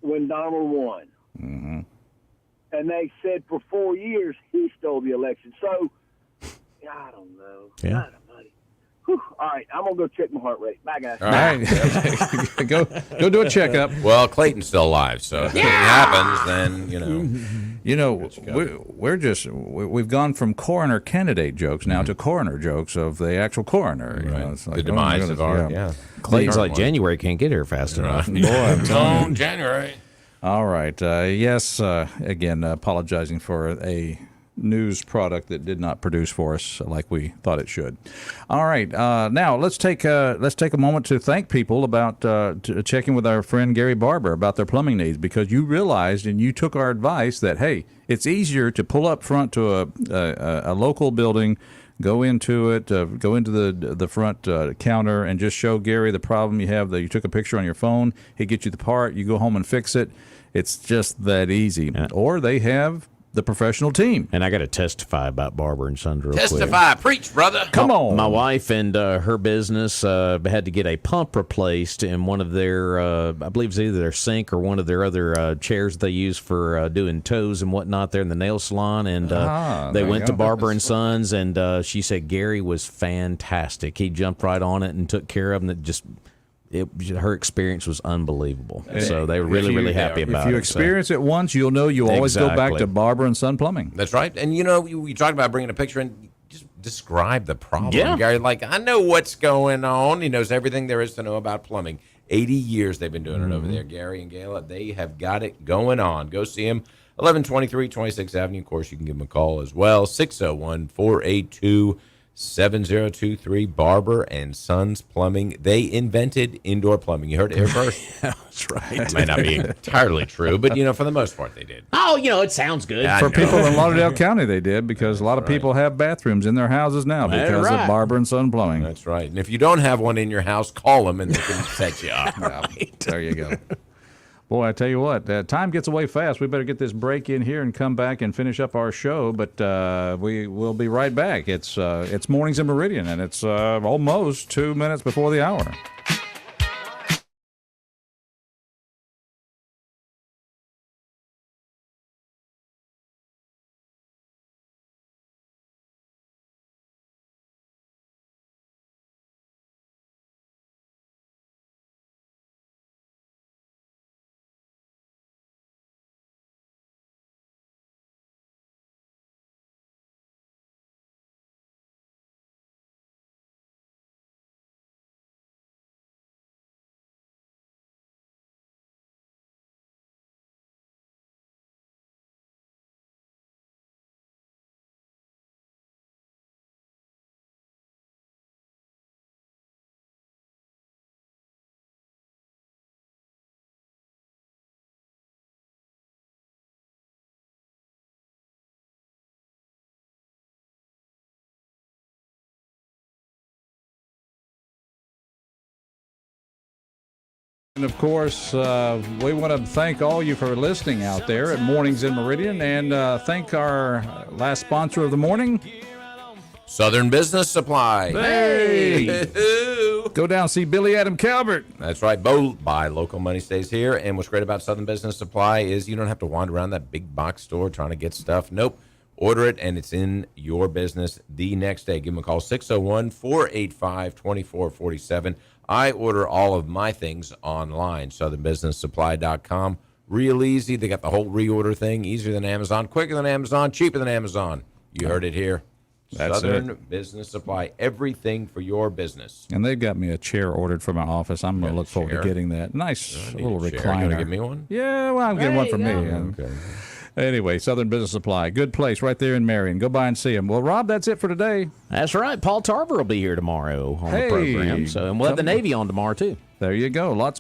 when Donald won. Mm-hmm. And they said for 4 years he stole the election. So, I don't know. Yeah. Whew. All right, I'm going to go check my heart rate. Bye, guys. All right. go do a checkup. Well, Clayton's still alive, so if anything happens, then, we've gone from coroner candidate jokes now to coroner jokes of the actual coroner. You know, it's like, the demise of our, Clayton's like January can't get here fast enough. Boy, I'm telling you. January. All right. Yes. Again, apologizing for a news product that did not produce for us like we thought it should. All right. Now let's take a moment to thank people about checking with our friend Gary Barber about their plumbing needs, because you realized and you took our advice that hey, it's easier to pull up front to a local building. Go into it, go into the front counter and just show Gary the problem you have. That you took a picture on your phone, he gets you the part, you go home and fix it. It's just that easy. Yeah. Or they have the professional team. And I got to testify about Barber and Sons real quick. Testify. Preach, brother. Come on. My wife and her business had to get a pump replaced in one of their, I believe it's either their sink or one of their other chairs they use for doing toes and whatnot there in the nail salon. And they went to Barber and Sons, and she said Gary was fantastic. He jumped right on it and took care of them. Her experience was unbelievable. So they were really happy about it. If you experience it once, you'll know you always go back to Barber and Son Plumbing. That's right. And we talked about bringing a picture and just describe the problem. Yeah. Gary, like, I know what's going on. He knows everything there is to know about plumbing. 80 years they've been doing it over there. Gary and Gayla, they have got it going on. Go see him. 1123 26th Avenue. Of course, you can give them a call as well. 601-482-7023, Barber and Sons Plumbing. They invented indoor plumbing. You heard it here first. That's right. It may not be entirely true, but for the most part, they did. Oh, it sounds good. For people in Lauderdale County, they did, because a lot of people have bathrooms in their houses now because of Barber and Son Plumbing. That's right. And if you don't have one in your house, call them and they can set you up. There you go. Boy, I tell you what, time gets away fast. We better get this break in here and come back and finish up our show. But we will be right back. It's Mornings in Meridian, and it's almost 2 minutes before the hour. And, of course, we want to thank all you for listening out there at Mornings in Meridian, and thank our last sponsor of the morning, Southern Business Supply. Hey! Go down and see Billy Adam Calvert. That's right. Buy local, money stays here. And what's great about Southern Business Supply is you don't have to wander around that big box store trying to get stuff. Nope. Order it, and it's in your business the next day. Give them a call, 601-485-2447. I order all of my things online, southernbusinesssupply.com. Real easy. They got the whole reorder thing, easier than Amazon, quicker than Amazon, cheaper than Amazon. You heard it here. That's Southern Business Supply, everything for your business. And they've got me a chair ordered for my office. I'm going to look forward to getting that. Nice little recliner. You going to give me one? Yeah, well, I'm getting one for me. Okay. Anyway, Southern Business Supply, good place right there in Marion. Go by and see them. Well, Rob, that's it for today. That's right. Paul Tarver will be here tomorrow on the program. And we'll have the Navy on tomorrow, too. There you go. Lots